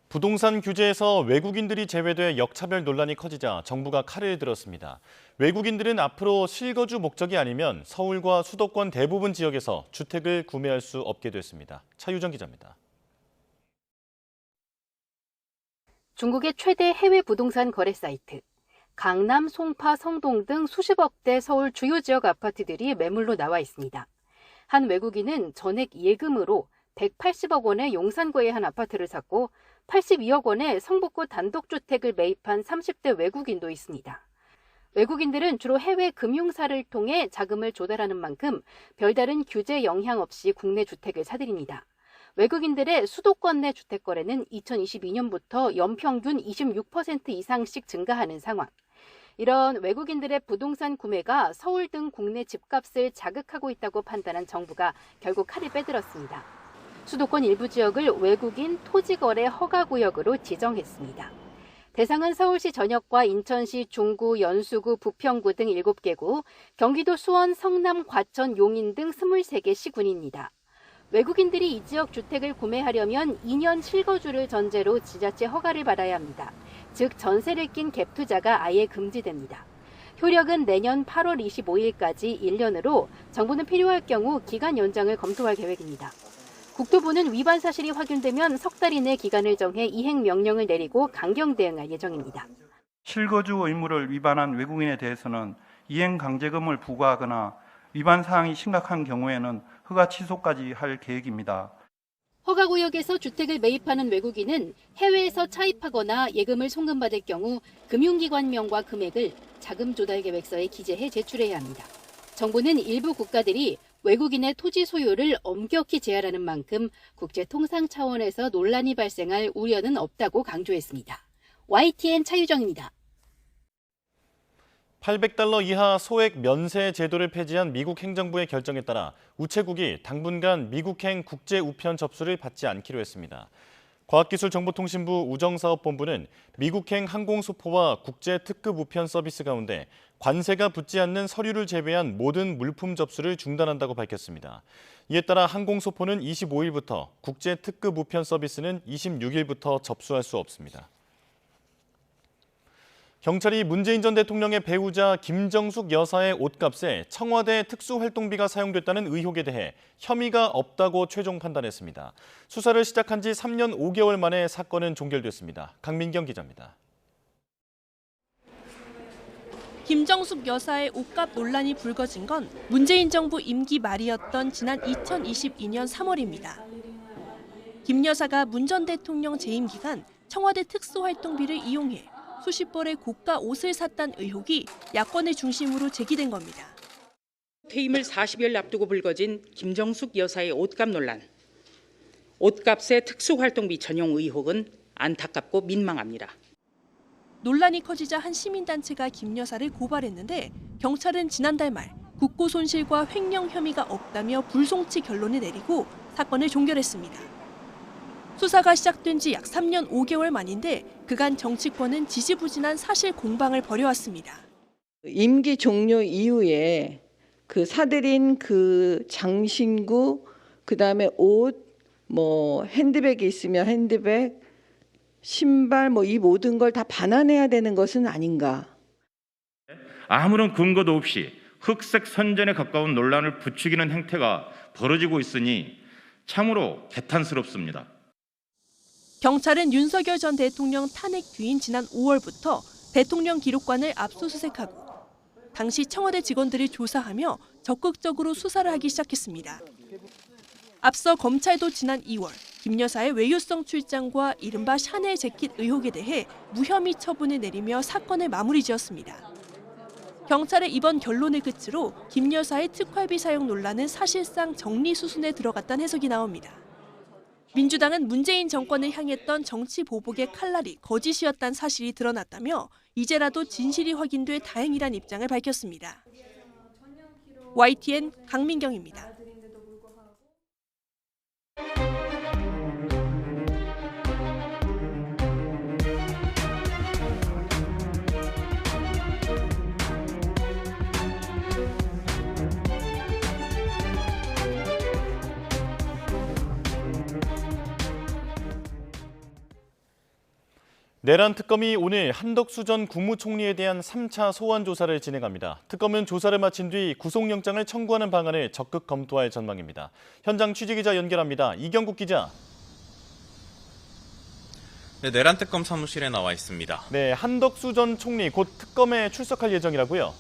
부동산 규제에서 외국인들이 제외돼 역차별 논란이 커지자 정부가 칼을 들었습니다. 외국인들은 앞으로 실거주 목적이 아니면 서울과 수도권 대부분 지역에서 주택을 구매할 수 없게 됐습니다. 차유정 기자입니다. 중국의 최대 해외 부동산 거래 사이트, 강남, 송파, 성동 등 수십억 대 서울 주요 지역 아파트들이 매물로 나와 있습니다. 한 외국인은 전액 예금으로 180억 원의 용산구의 한 아파트를 샀고 82억 원의 성북구 단독주택을 매입한 30대 외국인도 있습니다. 외국인들은 주로 해외 금융사를 통해 자금을 조달하는 만큼 별다른 규제 영향 없이 국내 주택을 사들입니다. 외국인들의 수도권 내 주택 거래는 2022년부터 연평균 26% 이상씩 증가하는 상황. 이런 외국인들의 부동산 구매가 서울 등 국내 집값을 자극하고 있다고 판단한 정부가 결국 칼을 빼들었습니다. 수도권 일부 지역을 외국인 토지거래 허가구역으로 지정했습니다. 대상은 서울시 전역과 인천시 중구, 연수구, 부평구 등 7개구, 경기도 수원, 성남, 과천, 용인 등 23개 시군입니다. 외국인들이 이 지역 주택을 구매하려면 2년 실거주를 전제로 지자체 허가를 받아야 합니다. 즉 전세를 낀 갭 투자가 아예 금지됩니다. 효력은 내년 8월 25일까지 1년으로 정부는 필요할 경우 기간 연장을 검토할 계획입니다. 국토부는 위반 사실이 확인되면 석 달 이내 기간을 정해 이행 명령을 내리고 강경 대응할 예정입니다. 실거주 의무를 위반한 외국인에 대해서는 이행 강제금을 부과하거나 위반 사항이 심각한 경우에는 허가 취소까지 할 계획입니다. 허가구역에서 주택을 매입하는 외국인은 해외에서 차입하거나 예금을 송금받을 경우 금융기관명과 금액을 자금조달계획서에 기재해 제출해야 합니다. 정부는 일부 국가들이 외국인의 토지 소유를 엄격히 제한하는 만큼 국제통상 차원에서 논란이 발생할 우려는 없다고 강조했습니다. YTN 차유정입니다. 800달러 이하 소액 면세 제도를 폐지한 미국 행정부의 결정에 따라 우체국이 당분간 미국행 국제 우편 접수를 받지 않기로 했습니다. 과학기술정보통신부 우정사업본부는 미국행 항공소포와 국제 특급 우편 서비스 가운데 관세가 붙지 않는 서류를 제외한 모든 물품 접수를 중단한다고 밝혔습니다. 이에 따라 항공소포는 25일부터, 국제 특급 우편 서비스는 26일부터 접수할 수 없습니다. 경찰이 문재인 전 대통령의 배우자 김정숙 여사의 옷값에 청와대 특수활동비가 사용됐다는 의혹에 대해 혐의가 없다고 최종 판단했습니다. 수사를 시작한 지 3년 5개월 만에 사건은 종결됐습니다. 강민경 기자입니다. 김정숙 여사의 옷값 논란이 불거진 건 문재인 정부 임기 말이었던 지난 2022년 3월입니다. 김 여사가 문 전 대통령 재임 기간 청와대 특수활동비를 이용해 수십 벌의 고가 옷을 샀다는 의혹이 야권의 중심으로 제기된 겁니다. 퇴임을 40일 앞두고 불거진 김정숙 여사의 옷값 논란. 옷값의 특수활동비 전용 의혹은 안타깝고 민망합니다. 논란이 커지자 한 시민단체가 김 여사를 고발했는데 경찰은 지난달 말 국고 손실과 횡령 혐의가 없다며 불송치 결론을 내리고 사건을 종결했습니다. 수사가 시작된 지 약 3년 5개월 만인데 그간 정치권은 지지부진한 사실 공방을 벌여왔습니다. 임기 종료 이후에 그 사들인 그 장신구, 그다음에 옷, 핸드백이 있으면 핸드백, 신발 이 모든 걸 다 반환해야 되는 것은 아닌가. 아무런 근거도 없이 흑색 선전에 가까운 논란을 부추기는 행태가 벌어지고 있으니 참으로 개탄스럽습니다. 경찰은 윤석열 전 대통령 탄핵 뒤인 지난 5월부터 대통령 기록관을 압수수색하고 당시 청와대 직원들을 조사하며 적극적으로 수사를 하기 시작했습니다. 앞서 검찰도 지난 2월 김 여사의 외유성 출장과 이른바 샤넬 재킷 의혹에 대해 무혐의 처분을 내리며 사건을 마무리 지었습니다. 경찰의 이번 결론을 끝으로 김 여사의 특활비 사용 논란은 사실상 정리 수순에 들어갔다는 해석이 나옵니다. 민주당은 문재인 정권을 향했던 정치 보복의 칼날이 거짓이었다는 사실이 드러났다며 이제라도 진실이 확인돼 다행이란 입장을 밝혔습니다. YTN 강민경입니다. 내란 특검이 오늘 한덕수 전 국무총리에 대한 3차 소환 조사를 진행합니다. 특검은 조사를 마친 뒤 구속영장을 청구하는 방안을 적극 검토할 전망입니다. 현장 취재기자 연결합니다. 이경국 기자. 네, 내란 특검 사무실에 나와 있습니다. 네, 한덕수 전 총리 곧 특검에 출석할 예정이라고요?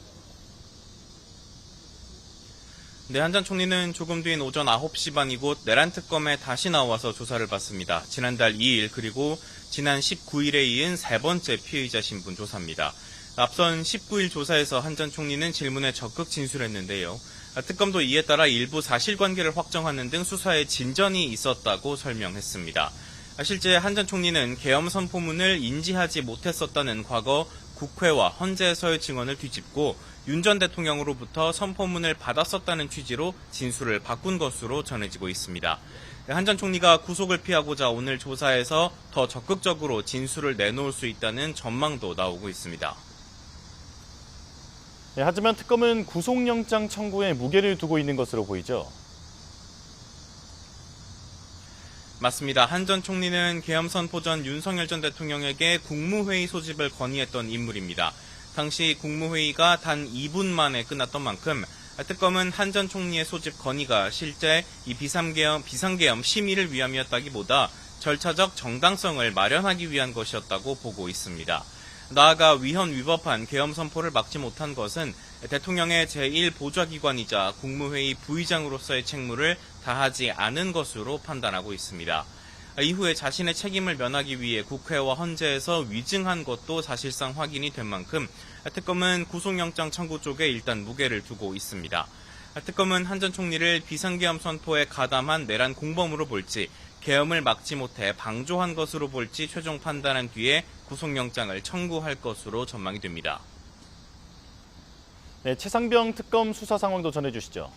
네, 한 전 총리는 조금 뒤인 오전 9시 반 이곳 내란 특검에 다시 나와서 조사를 받습니다. 지난달 2일 그리고 지난 19일에 이은 세 번째 피의자 신분 조사입니다. 앞선 19일 조사에서 한 전 총리는 질문에 적극 진술했는데요. 특검도 이에 따라 일부 사실관계를 확정하는 등 수사에 진전이 있었다고 설명했습니다. 실제 한 전 총리는 계엄 선포문을 인지하지 못했었다는 과거 국회와 헌재에서의 증언을 뒤집고 윤 전 대통령으로부터 선포문을 받았었다는 취지로 진술을 바꾼 것으로 전해지고 있습니다. 한 전 총리가 구속을 피하고자 오늘 조사에서 더 적극적으로 진술을 내놓을 수 있다는 전망도 나오고 있습니다. 네, 하지만 특검은 구속영장 청구에 무게를 두고 있는 것으로 보이죠. 맞습니다. 한 전 총리는 계엄 선포 전 윤석열 전 대통령에게 국무회의 소집을 건의했던 인물입니다. 당시 국무회의가 단 2분 만에 끝났던 만큼 특검은 한 전 총리의 소집 건의가 실제 이 비상계엄 심의를 위함이었다기보다 절차적 정당성을 마련하기 위한 것이었다고 보고 있습니다. 나아가 위헌 위법한 계엄 선포를 막지 못한 것은 대통령의 제1보좌기관이자 국무회의 부의장으로서의 책무를 다하지 않은 것으로 판단하고 있습니다. 이후에 자신의 책임을 면하기 위해 국회와 헌재에서 위증한 것도 사실상 확인이 된 만큼 특검은 구속영장 청구 쪽에 일단 무게를 두고 있습니다. 특검은 한 전 총리를 비상계엄 선포에 가담한 내란 공범으로 볼지 계엄을 막지 못해 방조한 것으로 볼지 최종 판단한 뒤에 구속영장을 청구할 것으로 전망이 됩니다. 네, 최상병 특검 수사 상황도 전해주시죠.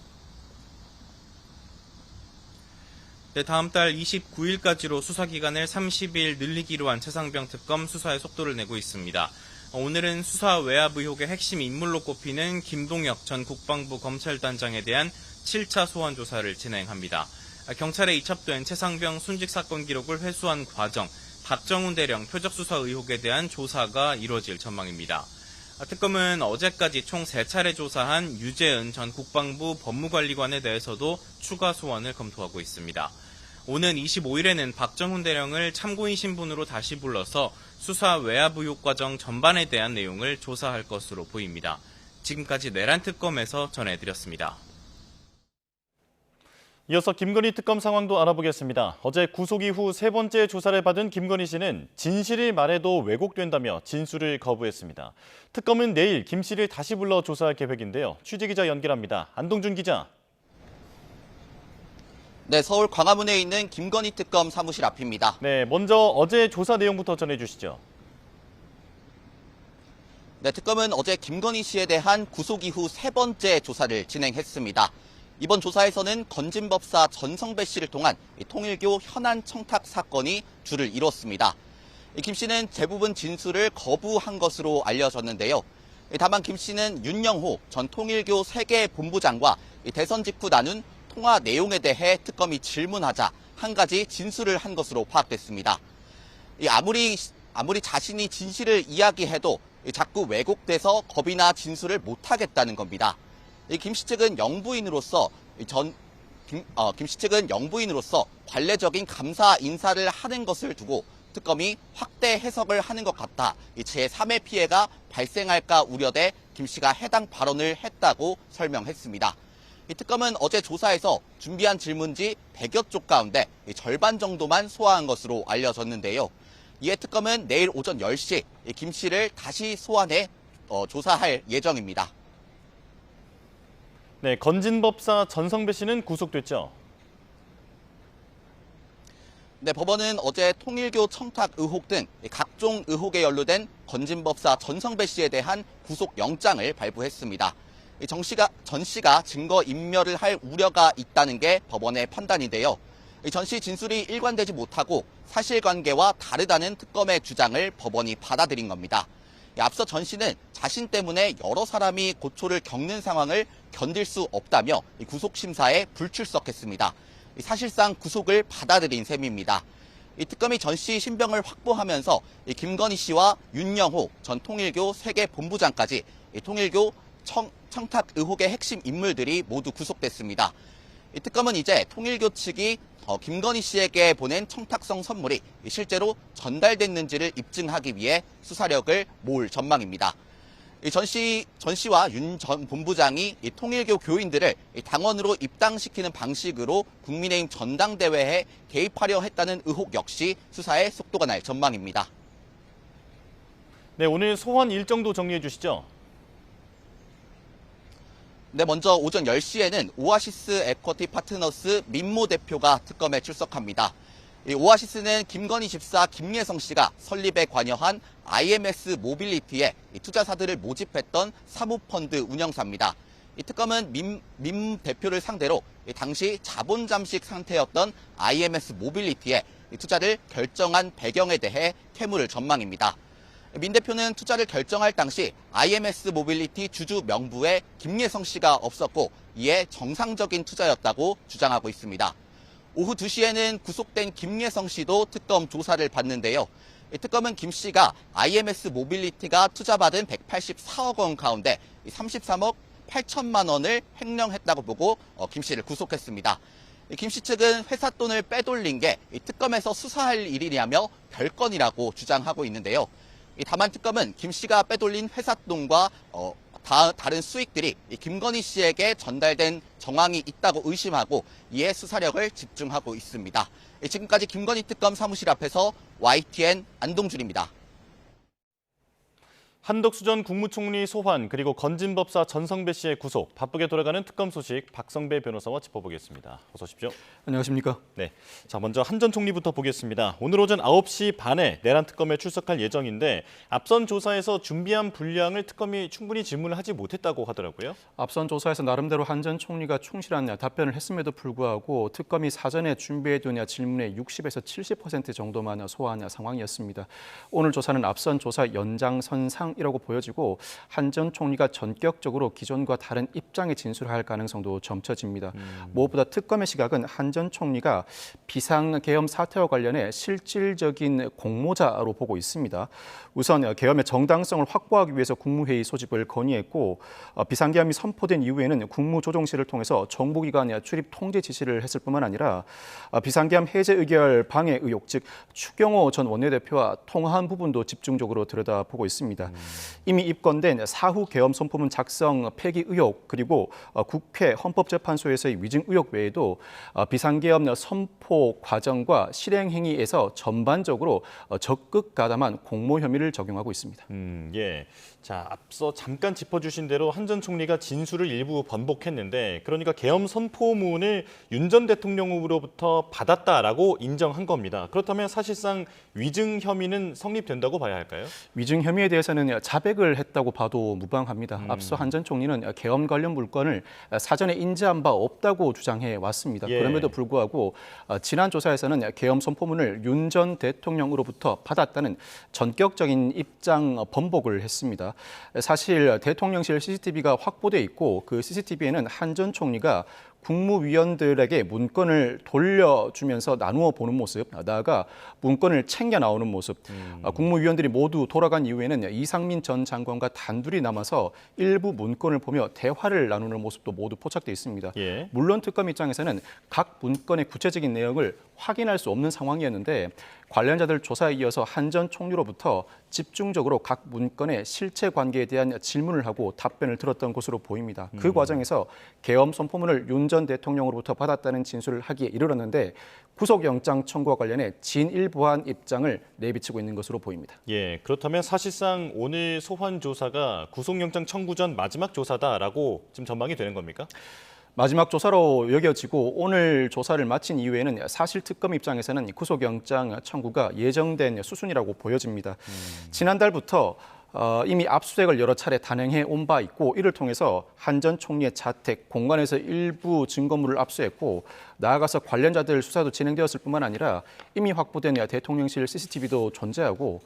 네, 다음 달 29일까지로 수사기간을 30일 늘리기로 한 최상병 특검 수사의 속도를 내고 있습니다. 오늘은 수사 외압 의혹의 핵심 인물로 꼽히는 김동혁 전 국방부 검찰단장에 대한 7차 소환 조사를 진행합니다. 경찰에 이첩된 최상병 순직 사건 기록을 회수한 과정, 박정훈 대령 표적 수사 의혹에 대한 조사가 이뤄질 전망입니다. 특검은 어제까지 총 3차례 조사한 유재은 전 국방부 법무관리관에 대해서도 추가 소환을 검토하고 있습니다. 오는 25일에는 박정훈 대령을 참고인 신분으로 다시 불러서 수사 외압 의혹 과정 전반에 대한 내용을 조사할 것으로 보입니다. 지금까지 내란특검에서 전해드렸습니다. 이어서 김건희 특검 상황도 알아보겠습니다. 어제 구속 이후 3번째 조사를 받은 김건희 씨는 진실을 말해도 왜곡된다며 진술을 거부했습니다. 특검은 내일 김 씨를 다시 불러 조사할 계획인데요. 취재기자 연결합니다. 안동준 기자. 네, 서울 광화문에 있는 김건희 특검 사무실 앞입니다. 네, 먼저 어제 조사 내용부터 전해주시죠. 네, 특검은 어제 김건희 씨에 대한 구속 이후 3번째 조사를 진행했습니다. 이번 조사에서는 건진법사 전성배 씨를 통한 통일교 현안 청탁 사건이 줄을 이뤘습니다. 김 씨는 대부분 진술을 거부한 것으로 알려졌는데요. 다만 김 씨는 윤영호 전 통일교 세계 본부장과 대선 직후 나눈 통화 내용에 대해 특검이 질문하자 한 가지 진술을 한 것으로 파악됐습니다. 아무리 자신이 진실을 이야기해도 자꾸 왜곡돼서 겁이나 진술을 못하겠다는 겁니다. 김 씨 측은 영부인으로서 관례적인 감사 인사를 하는 것을 두고 특검이 확대 해석을 하는 것 같다. 제3의 피해가 발생할까 우려돼 김 씨가 해당 발언을 했다고 설명했습니다. 이 특검은 어제 조사에서 준비한 질문지 100여 쪽 가운데 절반 정도만 소화한 것으로 알려졌는데요. 이에 특검은 내일 오전 10시 김 씨를 다시 소환해 조사할 예정입니다. 네, 건진법사 전성배 씨는 구속됐죠? 네, 법원은 어제 통일교 청탁 의혹 등 각종 의혹에 연루된 건진법사 전성배 씨에 대한 구속영장을 발부했습니다. 전 씨가 증거인멸을 할 우려가 있다는 게 법원의 판단인데요. 전 씨 진술이 일관되지 못하고 사실관계와 다르다는 특검의 주장을 법원이 받아들인 겁니다. 앞서 전 씨는 자신 때문에 여러 사람이 고초를 겪는 상황을 견딜 수 없다며 구속심사에 불출석했습니다. 사실상 구속을 받아들인 셈입니다. 특검이 전 씨 신병을 확보하면서 김건희 씨와 윤영호 전 통일교 세계 본부장까지 통일교 청탁 의혹의 핵심 인물들이 모두 구속됐습니다. 특검은 이제 통일교 측이 김건희 씨에게 보낸 청탁성 선물이 실제로 전달됐는지를 입증하기 위해 수사력을 모을 전망입니다. 전 씨와 윤 전 본부장이 통일교 교인들을 당원으로 입당시키는 방식으로 국민의힘 전당대회에 개입하려 했다는 의혹 역시 수사에 속도가 날 전망입니다. 네, 오늘 소환 일정도 정리해 주시죠. 네, 먼저 오전 10시에는 오아시스 에쿼티 파트너스 민모 대표가 특검에 출석합니다. 이 오아시스는 김건희 집사 김예성 씨가 설립에 관여한 IMS 모빌리티에 투자사들을 모집했던 사모펀드 운영사입니다. 이 특검은 민 대표를 상대로 당시 자본 잠식 상태였던 IMS 모빌리티에 투자를 결정한 배경에 대해 캐물을 전망입니다. 민 대표는 투자를 결정할 당시 IMS 모빌리티 주주 명부에 김예성 씨가 없었고 이에 정상적인 투자였다고 주장하고 있습니다. 오후 2시에는 구속된 김예성 씨도 특검 조사를 받는데요. 특검은 김 씨가 IMS 모빌리티가 투자받은 184억 원 가운데 33억 8천만 원을 횡령했다고 보고 김 씨를 구속했습니다. 김 씨 측은 회사 돈을 빼돌린 게 특검에서 수사할 일이냐며 별건이라고 주장하고 있는데요. 다만 특검은 김 씨가 빼돌린 회사 돈과 다른 수익들이 김건희 씨에게 전달된 정황이 있다고 의심하고 이에 수사력을 집중하고 있습니다. 지금까지 김건희 특검 사무실 앞에서 YTN 안동준입니다. 한덕수 전 국무총리 소환 그리고 건진법사 전성배 씨의 구속, 바쁘게 돌아가는 특검 소식 박성배 변호사와 짚어보겠습니다. 어서 오십시오. 안녕하십니까. 네, 자 먼저 한 전 총리부터 보겠습니다. 오늘 오전 9시 반에 내란 특검에 출석할 예정인데 앞선 조사에서 준비한 분량을 특검이 충분히 질문을 하지 못했다고 하더라고요. 앞선 조사에서 나름대로 한 전 총리가 충실한 답변을 했음에도 불구하고 특검이 사전에 준비해둔 질문의 60에서 70% 정도만 소화한 상황이었습니다. 오늘 조사는 앞선 조사 연장선상 이라고 보여지고 한 전 총리가 전격적으로 기존과 다른 입장에 진술할 가능성도 점쳐집니다. 무엇보다 특검의 시각은 한 전 총리가 비상계엄 사태와 관련해 실질적인 공모자로 보고 있습니다. 우선 계엄의 정당성을 확보하기 위해서 국무회의 소집을 건의했고 비상계엄이 선포된 이후에는 국무조정실을 통해서 정보기관 출입 통제 지시를 했을 뿐만 아니라 비상계엄 해제 의결 방해 의혹, 즉 추경호 전 원내대표와 통화한 부분도 집중적으로 들여다보고 있습니다. 이미 입건된 사후 계엄 선포문 작성 폐기 의혹 그리고 국회 헌법재판소에서의 위증 의혹 외에도 비상계엄 선포 과정과 실행 행위에서 전반적으로 적극 가담한 공모 혐의를 적용하고 있습니다. 예. 자, 앞서 잠깐 짚어주신 대로 한 전 총리가 진술을 일부 번복했는데 그러니까 계엄 선포문을 윤 전 대통령으로부터 받았다라고 인정한 겁니다. 그렇다면 사실상 위증 혐의는 성립된다고 봐야 할까요? 위증 혐의에 대해서는 자백을 했다고 봐도 무방합니다. 앞서 한 전 총리는 계엄 관련 물건을 사전에 인지한 바 없다고 주장해 왔습니다. 예. 그럼에도 불구하고 지난 조사에서는 계엄 선포문을 윤 전 대통령으로부터 받았다는 전격적인 입장 번복을 했습니다. 사실 대통령실 CCTV가 확보돼 있고 그 CCTV에는 한 전 총리가 국무위원들에게 문건을 돌려주면서 나누어 보는 모습, 나아가 문건을 챙겨 나오는 모습, 국무위원들이 모두 돌아간 이후에는 이상민 전 장관과 단둘이 남아서 일부 문건을 보며 대화를 나누는 모습도 모두 포착돼 있습니다. 예. 물론 특검 입장에서는 각 문건의 구체적인 내용을 확인할 수 없는 상황이었는데 관련자들 조사에 이어서 한 전 총리로부터 집중적으로 각 문건의 실체 관계에 대한 질문을 하고 답변을 들었던 것으로 보입니다. 그 과정에서 계엄 선포문을 윤 전 대통령으로부터 받았다는 진술을 하기에 이르렀는데 구속영장 청구와 관련해 진일보한 입장을 내비치고 있는 것으로 보입니다. 예, 그렇다면 사실상 오늘 소환 조사가 구속영장 청구 전 마지막 조사다라고 지금 전망이 되는 겁니까? 마지막 조사로 여겨지고 오늘 조사를 마친 이후에는 사실 특검 입장에서는 구속영장 청구가 예정된 수순이라고 보여집니다. 지난달부터 이미 압수수색을 여러 차례 단행해 온 바 있고 이를 통해서 한 전 총리의 자택, 공간에서 일부 증거물을 압수했고 나아가서 관련자들 수사도 진행되었을 뿐만 아니라 이미 확보된 대통령실 CCTV도 존재하고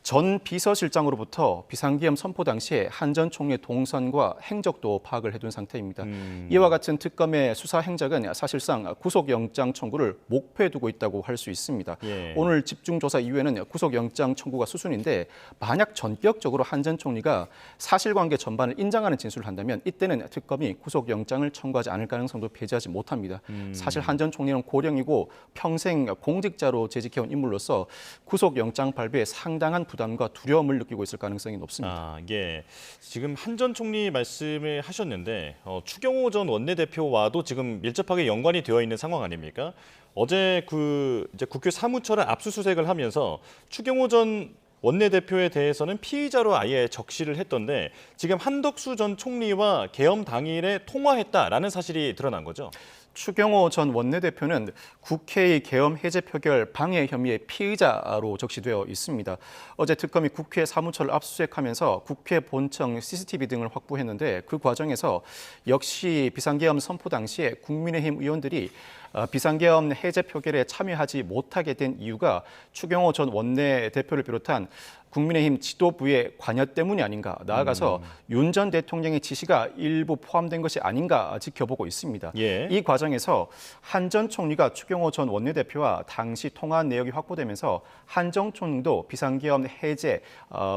전 비서실장으로부터 비상계엄 선포 당시에 한 전 총리의 동선과 행적도 파악을 해둔 상태입니다. 이와 같은 특검의 수사 행적은 사실상 구속영장 청구를 목표에 두고 있다고 할 수 있습니다. 예. 오늘 집중조사 이후에는 구속영장 청구가 수순인데 만약 전격적으로 한 전 총리가 사실관계 전반을 인정하는 진술을 한다면 이때는 특검이 구속영장을 청구하지 않을 가능성도 배제하지 못합니다. 사실 한 전 총리는 고령이고 평생 공직자로 재직해온 인물로서 구속영장 발부에 상당한 부담과 두려움을 느끼고 있을 가능성이 높습니다. 아, 예. 지금 한 전 총리 말씀을 하셨는데 추경호 전 원내대표와도 지금 밀접하게 연관이 되어 있는 상황 아닙니까? 어제 이제 국회 사무처를 압수수색을 하면서 추경호 전 원내대표에 대해서는 피의자로 아예 적시를 했던데 지금 한덕수 전 총리와 계엄 당일에 통화했다라는 사실이 드러난 거죠. 추경호 전 원내대표는 국회의 계엄 해제 표결 방해 혐의의 피의자로 적시되어 있습니다. 어제 특검이 국회 사무처를 압수수색하면서 국회 본청 CCTV 등을 확보했는데 그 과정에서 역시 비상계엄 선포 당시에 국민의힘 의원들이 비상계엄 해제 표결에 참여하지 못하게 된 이유가 추경호 전 원내대표를 비롯한 국민의힘 지도부의 관여 때문이 아닌가, 나아가서 윤 전 대통령의 지시가 일부 포함된 것이 아닌가 지켜보고 있습니다. 예. 이 과정에서 한 전 총리가 추경호 전 원내대표와 당시 통화한 내역이 확보되면서 한 전 총리도 비상계엄 해제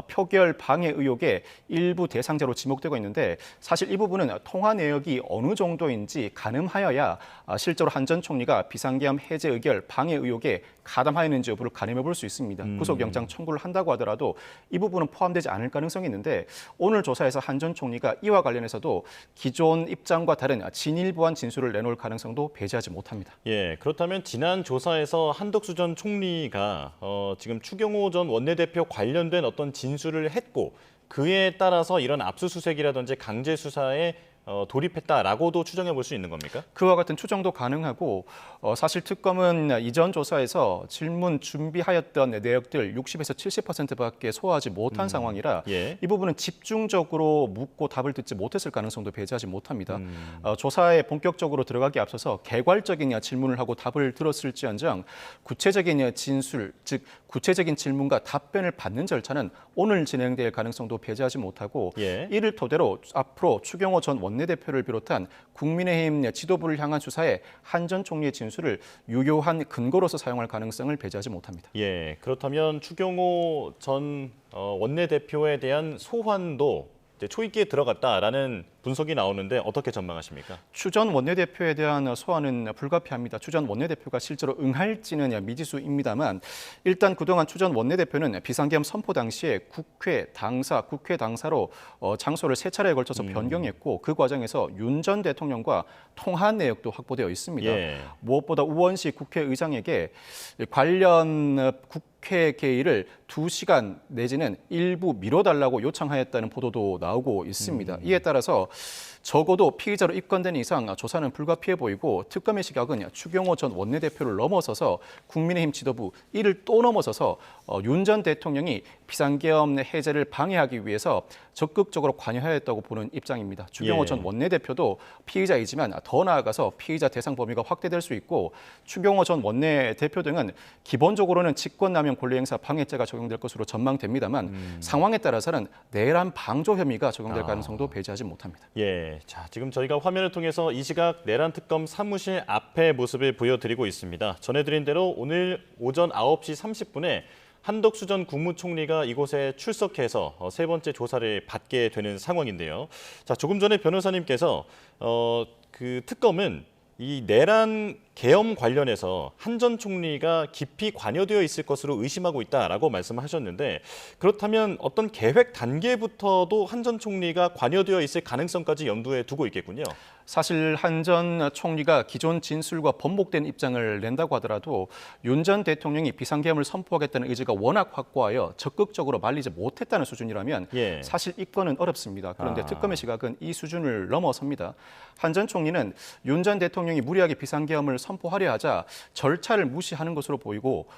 표결 방해 의혹의 일부 대상자로 지목되고 있는데 사실 이 부분은 통화 내역이 어느 정도인지 가늠하여야 실제로 한 전 총리가 비상계엄 해제 의결 방해 의혹에 가담하였는지 여부를 가늠해 볼 수 있습니다. 구속영장 청구를 한다고 하더라도 이 부분은 포함되지 않을 가능성이 있는데 오늘 조사에서 한 전 총리가 이와 관련해서도 기존 입장과 다른 진일보한 진술을 내놓을 가능성도 배제하지 못합니다. 예, 그렇다면 지난 조사에서 한덕수 전 총리가 지금 추경호 전 원내대표 관련된 어떤 진술을 했고 그에 따라서 이런 압수수색이라든지 강제 수사에 돌입했다라고도 추정해 볼 수 있는 겁니까? 그와 같은 추정도 가능하고 사실 특검은 이전 조사에서 질문 준비하였던 내역들 60에서 70%밖에 소화하지 못한 상황이라 예. 이 부분은 집중적으로 묻고 답을 듣지 못했을 가능성도 배제하지 못합니다. 조사에 본격적으로 들어가기 앞서서 개괄적인 질문을 하고 답을 들었을지언정 구체적인 진술, 즉 구체적인 질문과 답변을 받는 절차는 오늘 진행될 가능성도 배제하지 못하고 예. 이를 토대로 앞으로 추경호 전 원내대표를 비롯한 국민의힘 지도부를 향한 수사에 한 전 총리의 진술을 유효한 근거로서 사용할 가능성을 배제하지 못합니다. 예, 그렇다면 추경호 전 원내대표에 대한 소환도 이제 초입기에 들어갔다라는 분석이 나오는데 어떻게 전망하십니까? 추 전 원내대표에 대한 소환은 불가피합니다. 추 전 원내대표가 실제로 응할지는 미지수입니다만 일단 그동안 추 전 원내대표는 비상계엄 선포 당시에 국회 당사로 장소를 세 차례에 걸쳐서 변경했고 그 과정에서 윤 전 대통령과 통화한 내역도 확보되어 있습니다. 예. 무엇보다 우원식 국회의장에게 관련 국회 개의를 2시간 내지는 일부 미뤄달라고 요청하였다는 보도도 나오고 있습니다. 이에 따라서 적어도 피의자로 입건된 이상 조사는 불가피해 보이고 특검의 시각은 추경호 전 원내대표를 넘어서서 국민의힘 지도부 이를 또 넘어서서 윤 전 대통령이 비상계엄 해제를 방해하기 위해서 적극적으로 관여하였다고 보는 입장입니다. 추경호 예. 전 원내대표도 피의자이지만 더 나아가서 피의자 대상 범위가 확대될 수 있고 추경호 전 원내대표 등은 기본적으로는 직권남용 권리행사 방해죄가 적용될 것으로 전망됩니다만 상황에 따라서는 내란 방조 혐의가 적용될 가능성도 배제하지 못합니다. 예, 자 지금 저희가 화면을 통해서 이 시각 내란 특검 사무실 앞의 모습을 보여드리고 있습니다. 전해드린 대로 오늘 오전 9시 30분에 한덕수 전 국무총리가 이곳에 출석해서 세 번째 조사를 받게 되는 상황인데요. 자, 조금 전에 변호사님께서 그 특검은 이 내란 계엄 관련해서 한 전 총리가 깊이 관여되어 있을 것으로 의심하고 있다라고 말씀하셨는데 그렇다면 어떤 계획 단계부터도 한 전 총리가 관여되어 있을 가능성까지 염두에 두고 있겠군요. 사실 한 전 총리가 기존 진술과 번복된 입장을 낸다고 하더라도 윤 전 대통령이 비상계엄을 선포하겠다는 의지가 워낙 확고하여 적극적으로 말리지 못했다는 수준이라면 예. 사실 입건은 어렵습니다. 그런데 특검의 시각은 이 수준을 넘어섭니다. 한 전 총리는 윤 전 대통령이 무리하게 비상계엄을 선포하려 하자 절차를 무시하는 것으로 보이고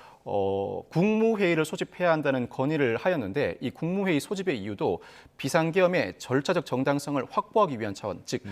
국무회의를 소집해야 한다는 건의를 하였는데 이 국무회의 소집의 이유도 비상계엄의 절차적 정당성을 확보하기 위한 차원, 즉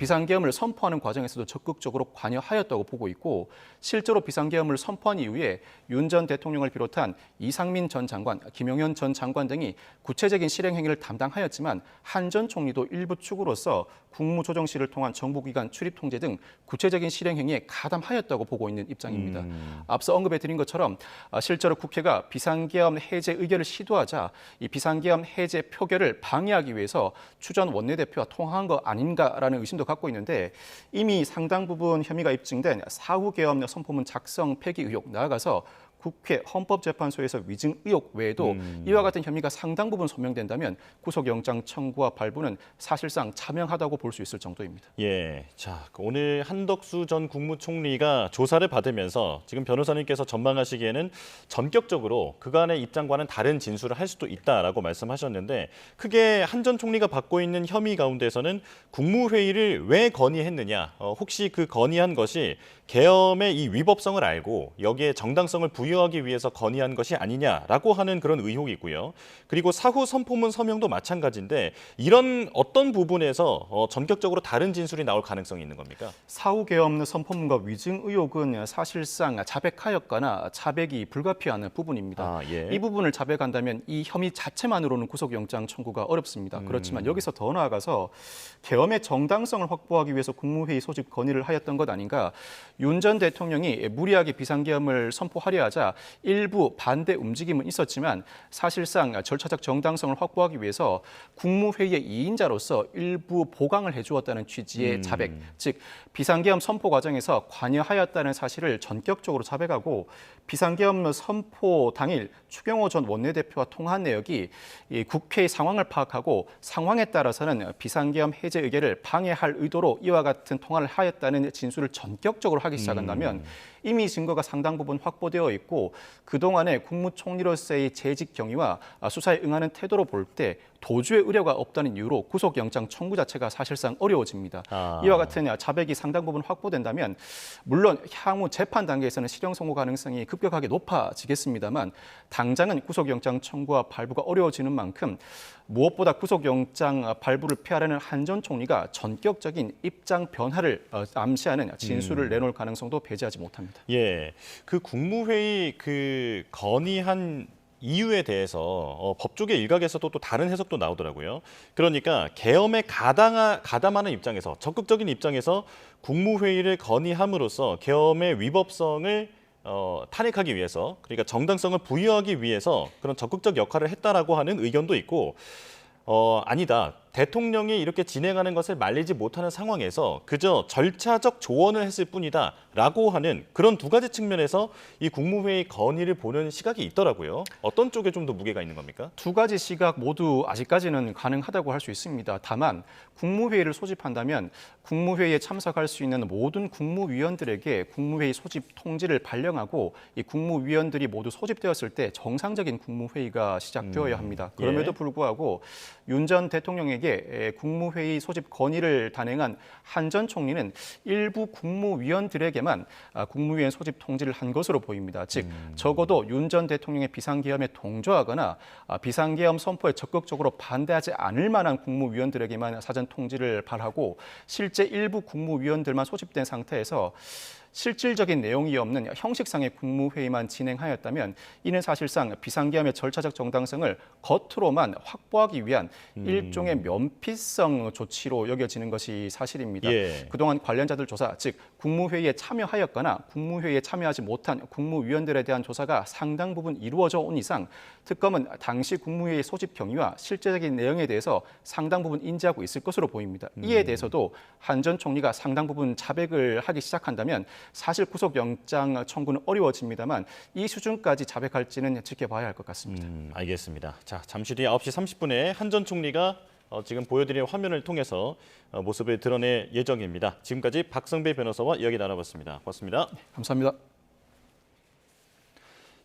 비상계엄을 선포하는 과정에서도 적극적으로 관여하였다고 보고 있고 실제로 비상계엄을 선포한 이후에 윤 전 대통령을 비롯한 이상민 전 장관, 김용현 전 장관 등이 구체적인 실행 행위를 담당하였지만 한 전 총리도 일부 축으로서 국무조정실을 통한 정부기관 출입 통제 등 구체적인 실행 행위에 가담하였다고 보고 있는 입장입니다. 앞서 언급해드린 것처럼 실제로 국회가 비상계엄 해제 의결을 시도하자 이 비상계엄 해제 표결을 방해하기 위해서 추 전 원내대표와 통화한 거 아닌가라는 의심도 갖고 있는데 이미 상당 부분 혐의가 입증된 사후계엄 선포문 작성 폐기 의혹 나아가서 국회 헌법재판소에서 위증 의혹 외에도 이와 같은 혐의가 상당 부분 소명된다면 구속영장 청구와 발부는 사실상 자명하다고 볼 수 있을 정도입니다. 예, 자 오늘 한덕수 전 국무총리가 조사를 받으면서 지금 변호사님께서 전망하시기에는 전격적으로 그간의 입장과는 다른 진술을 할 수도 있다라고 말씀하셨는데 크게 한 전 총리가 받고 있는 혐의 가운데서는 국무회의를 왜 건의했느냐, 혹시 그 건의한 것이 계엄의 이 위법성을 알고 여기에 정당성을 부여하기 위해서 건의한 것이 아니냐라고 하는 그런 의혹이 있고요. 그리고 사후 선포문 서명도 마찬가지인데 이런 어떤 부분에서 전격적으로 다른 진술이 나올 가능성이 있는 겁니까? 사후 계엄 선포문과 위증 의혹은 사실상 자백하였거나 자백이 불가피한 부분입니다. 이 부분을 자백한다면 이 혐의 자체만으로는 구속영장 청구가 어렵습니다. 그렇지만 여기서 더 나아가서 계엄의 정당성을 확보하기 위해서 국무회의 소집 건의를 하였던 것 아닌가. 윤 전 대통령이 무리하게 비상계엄을 선포하려 하자 일부 반대 움직임은 있었지만 사실상 절차적 정당성을 확보하기 위해서 국무회의의 2인자로서 일부 보강을 해주었다는 취지의 자백, 즉 비상계엄 선포 과정에서 관여하였다는 사실을 전격적으로 자백하고 비상계엄 선포 당일 추경호 전 원내대표와 통화한 내역이 국회의 상황을 파악하고 상황에 따라서는 비상계엄 해제 의결을 방해할 의도로 이와 같은 통화를 하였다는 진술을 전격적으로 하기 시작한다면 이미 증거가 상당 부분 확보되어 있고 그동안의 국무총리로서의 재직 경위와 수사에 응하는 태도로 볼 때 도주의 우려가 없다는 이유로 구속영장 청구 자체가 사실상 어려워집니다. 이와 같은 자백이 상당 부분 확보된다면 물론 향후 재판 단계에서는 실형 선고 가능성이 급격하게 높아지겠습니다만 당장은 구속영장 청구와 발부가 어려워지는 만큼 무엇보다 구속영장 발부를 피하려는 한 전 총리가 전격적인 입장 변화를 암시하는 진술을 내놓을 가능성도 배제하지 못합니다. 예, 그 국무회의 그 건의한 이유에 대해서 법조계 일각에서도 또 다른 해석도 나오더라고요. 그러니까 계엄에 가담하는 입장에서 적극적인 입장에서 국무회의를 건의함으로써 계엄의 위법성을 탄핵하기 위해서, 그러니까 정당성을 부여하기 위해서 그런 적극적 역할을 했다라고 하는 의견도 있고, 아니다. 대통령이 이렇게 진행하는 것을 말리지 못하는 상황에서 그저 절차적 조언을 했을 뿐이다 라고 하는 그런 두 가지 측면에서 이 국무회의 건의를 보는 시각이 있더라고요. 어떤 쪽에 좀 더 무게가 있는 겁니까? 두 가지 시각 모두 아직까지는 가능하다고 할 수 있습니다. 다만 국무회의를 소집한다면 국무회의에 참석할 수 있는 모든 국무위원들에게 국무회의 소집 통지를 발령하고 이 국무위원들이 모두 소집되었을 때 정상적인 국무회의가 시작되어야 합니다. 그럼에도 불구하고 윤 전 대통령에게 국무회의 소집 건의를 단행한 한 전 총리는 일부 국무위원들에게만 국무위원 소집 통지를 한 것으로 보입니다. 즉 적어도 윤 전 대통령의 비상계엄에 동조하거나 비상계엄 선포에 적극적으로 반대하지 않을 만한 국무위원들에게만 사전 통지를 발하고 실제 일부 국무위원들만 소집된 상태에서 실질적인 내용이 없는 형식상의 국무회의만 진행하였다면 이는 사실상 비상계엄의 절차적 정당성을 겉으로만 확보하기 위한 일종의 면피성 조치로 여겨지는 것이 사실입니다. 그동안 관련자들 조사, 즉 국무회의에 참여하였거나 국무회의에 참여하지 못한 국무위원들에 대한 조사가 상당 부분 이루어져 온 이상 특검은 당시 국무회의 소집 경위와 실제적인 내용에 대해서 상당 부분 인지하고 있을 것으로 보입니다. 이에 대해서도 한 전 총리가 상당 부분 자백을 하기 시작한다면 사실 구속영장 청구는 어려워집니다만 이 수준까지 자백할지는 지켜봐야 할 것 같습니다. 알겠습니다. 자, 잠시 뒤 9시 30분에 한 전 총리가 지금 보여드린 화면을 통해서 모습을 드러낼 예정입니다. 지금까지 박성배 변호사와 이야기 나눠봤습니다. 고맙습니다. 감사합니다.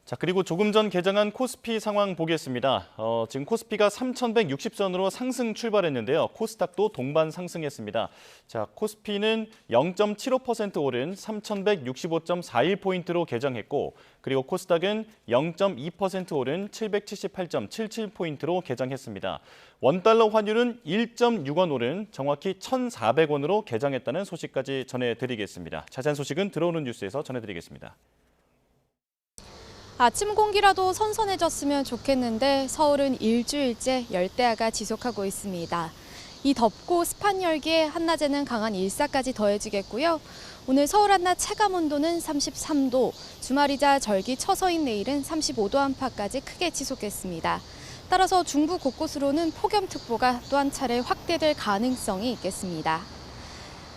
자, 그리고 조금 전 개장한 코스피 상황 보겠습니다. 지금 코스피가 3,160선으로 상승 출발했는데요. 코스닥도 동반 상승했습니다. 자, 코스피는 0.75% 오른 3,165.41포인트로 개장했고, 그리고 코스닥은 0.2% 오른 778.77포인트로 개장했습니다. 원달러 환율은 1.6원 오른 정확히 1,400원으로 개장했다는 소식까지 전해드리겠습니다. 자세한 소식은 들어오는 뉴스에서 전해드리겠습니다. 아침 공기라도 선선해졌으면 좋겠는데 서울은 일주일째 열대야가 지속하고 있습니다. 이 덥고 습한 열기에 한낮에는 강한 일사까지 더해지겠고요. 오늘 서울 한낮 체감 온도는 33도, 주말이자 절기 처서인 내일은 35도 안팎까지 크게 지속했습니다. 따라서 중부 곳곳으로는 폭염특보가 또 한 차례 확대될 가능성이 있겠습니다.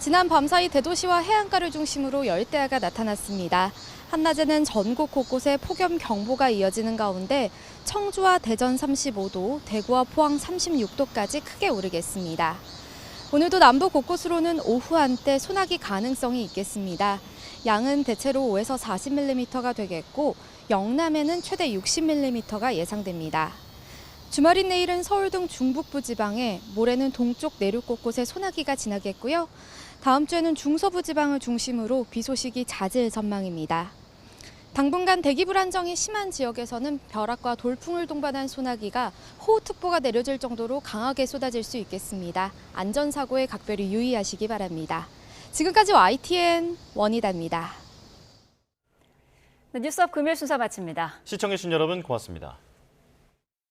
지난 밤사이 대도시와 해안가를 중심으로 열대야가 나타났습니다. 한낮에는 전국 곳곳에 폭염경보가 이어지는 가운데 청주와 대전 35도, 대구와 포항 36도까지 크게 오르겠습니다. 오늘도 남부 곳곳으로는 오후 한때 소나기 가능성이 있겠습니다. 양은 대체로 5에서 40mm가 되겠고 영남에는 최대 60mm가 예상됩니다. 주말인 내일은 서울 등 중북부 지방에, 모레는 동쪽 내륙 곳곳에 소나기가 지나겠고요. 다음 주에는 중서부 지방을 중심으로 비 소식이 잦을 전망입니다. 당분간 대기 불안정이 심한 지역에서는 벼락과 돌풍을 동반한 소나기가 호우특보가 내려질 정도로 강하게 쏟아질 수 있겠습니다. 안전사고에 각별히 유의하시기 바랍니다. 지금까지 YTN 원희다입니다. 네, 뉴스업 금요일 순서 마칩니다. 시청해주신 여러분 고맙습니다.